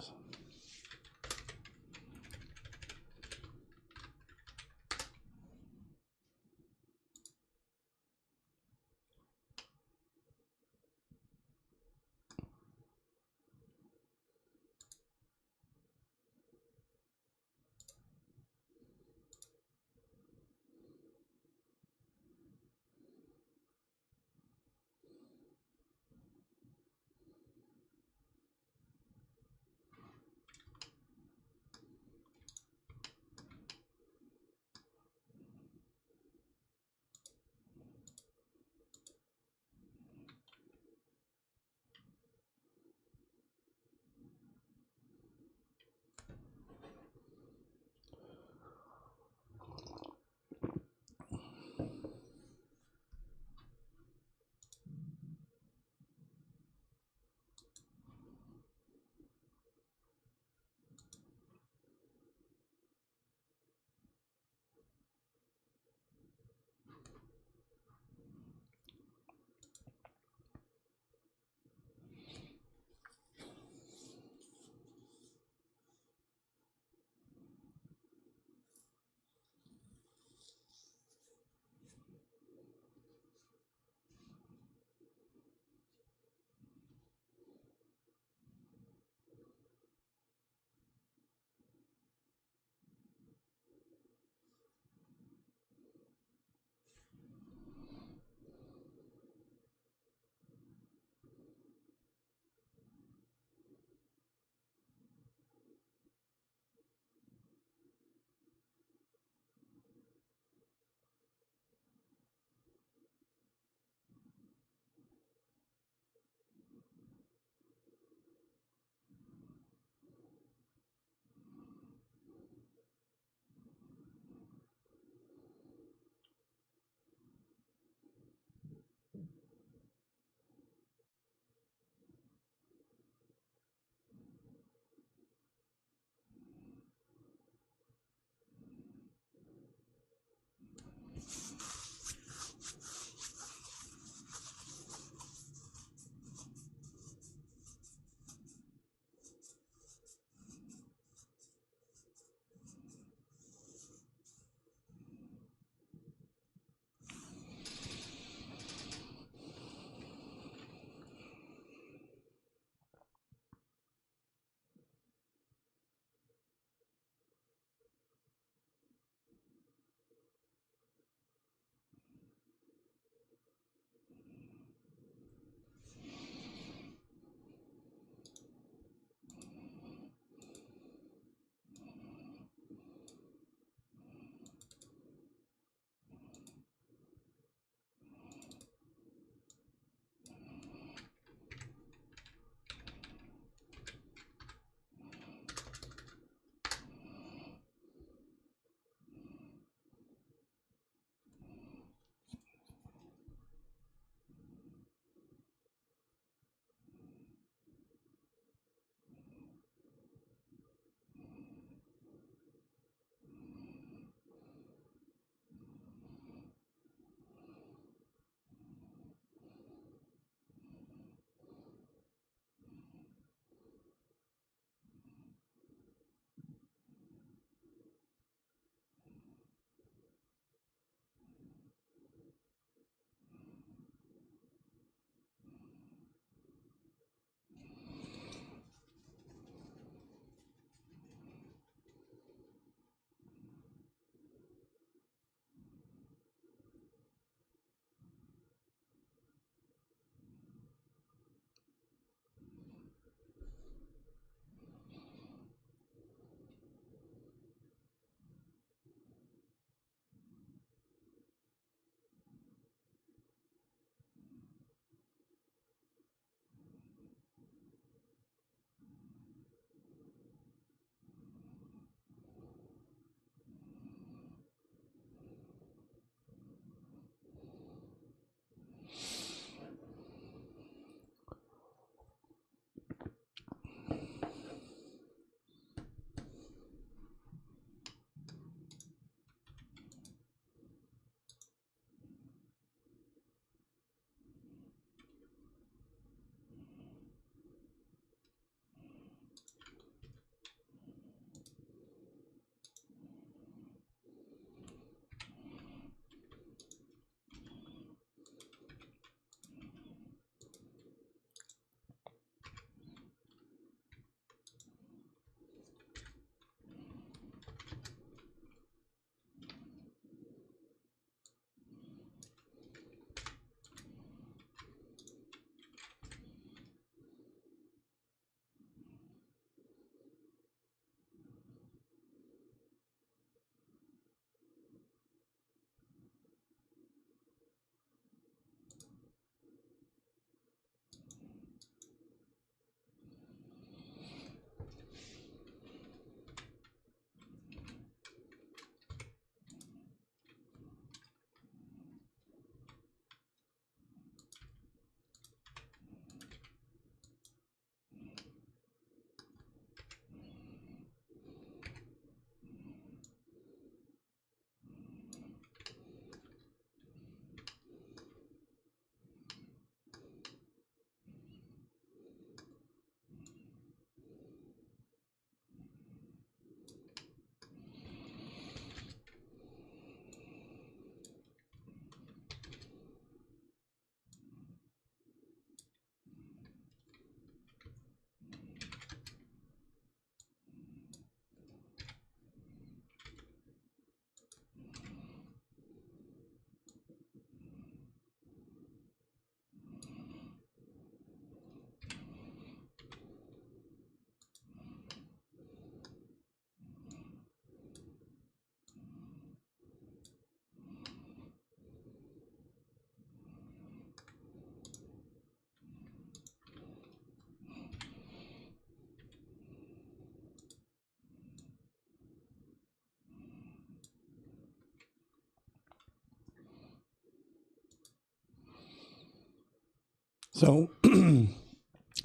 [SPEAKER 1] So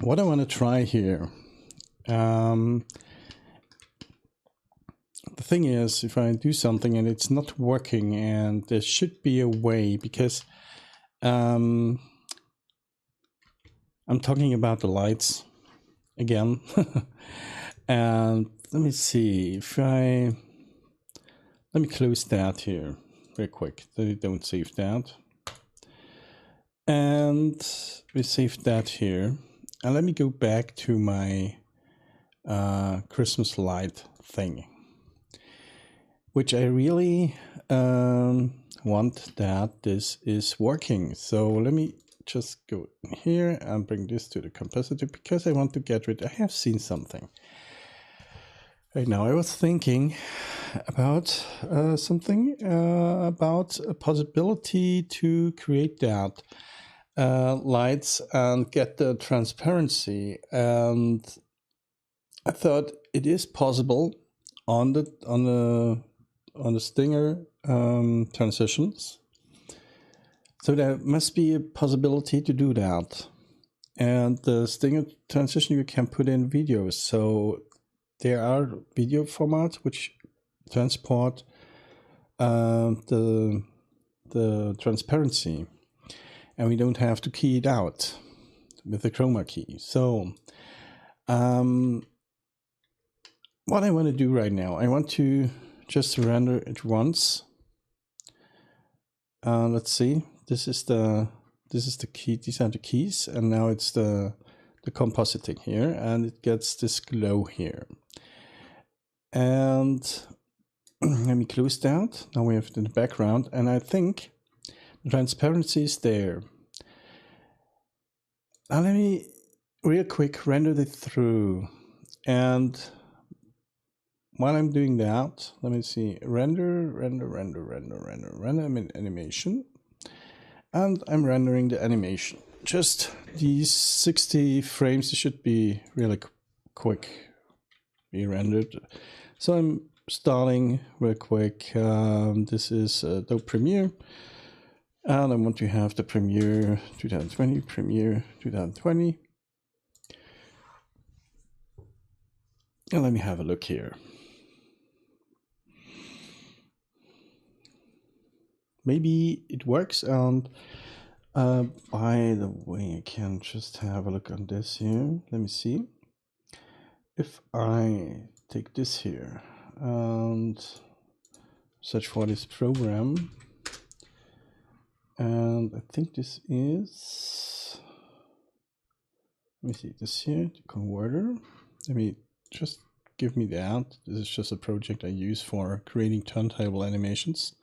[SPEAKER 1] what I want to try here, the thing is, if I do something and it's not working, and there should be a way, because I'm talking about the lights again. And let me see if let me close that here real quick. Don't save that. And we save that here. And let me go back to my Christmas light thing, which I really want that this is working. So let me just go here and bring this to the capacitor, because I want to get rid. I have seen something. Right now I was thinking about something about a possibility to create that lights and get the transparency, and I thought it is possible on the Stinger transitions. So there must be a possibility to do that. And the Stinger transition, you can put in videos. So there are video formats which transport the transparency, and we don't have to key it out with the chroma key. So what I want to do right now, I want to just render it once. Let's see. This is the key. These are the keys, and now it's the compositing here, and it gets this glow here. And let me close that. Now we have it in the background, and I think the transparency is there. Now let me real quick render it through, and while I'm doing that, let me see, render animation, and I'm rendering the animation. Just these 60 frames should be really quick, be rendered. So I'm starting real quick. This is Adobe Premiere, and I want to have the Premiere 2020, Premiere 2020. And let me have a look here. Maybe it works, and by the way, I can just have a look on this here. Let me see. If I take this here and search for this program, and I think this is, let me see, this here, the converter. Let me just give me that. This is just a project I use for creating turntable animations.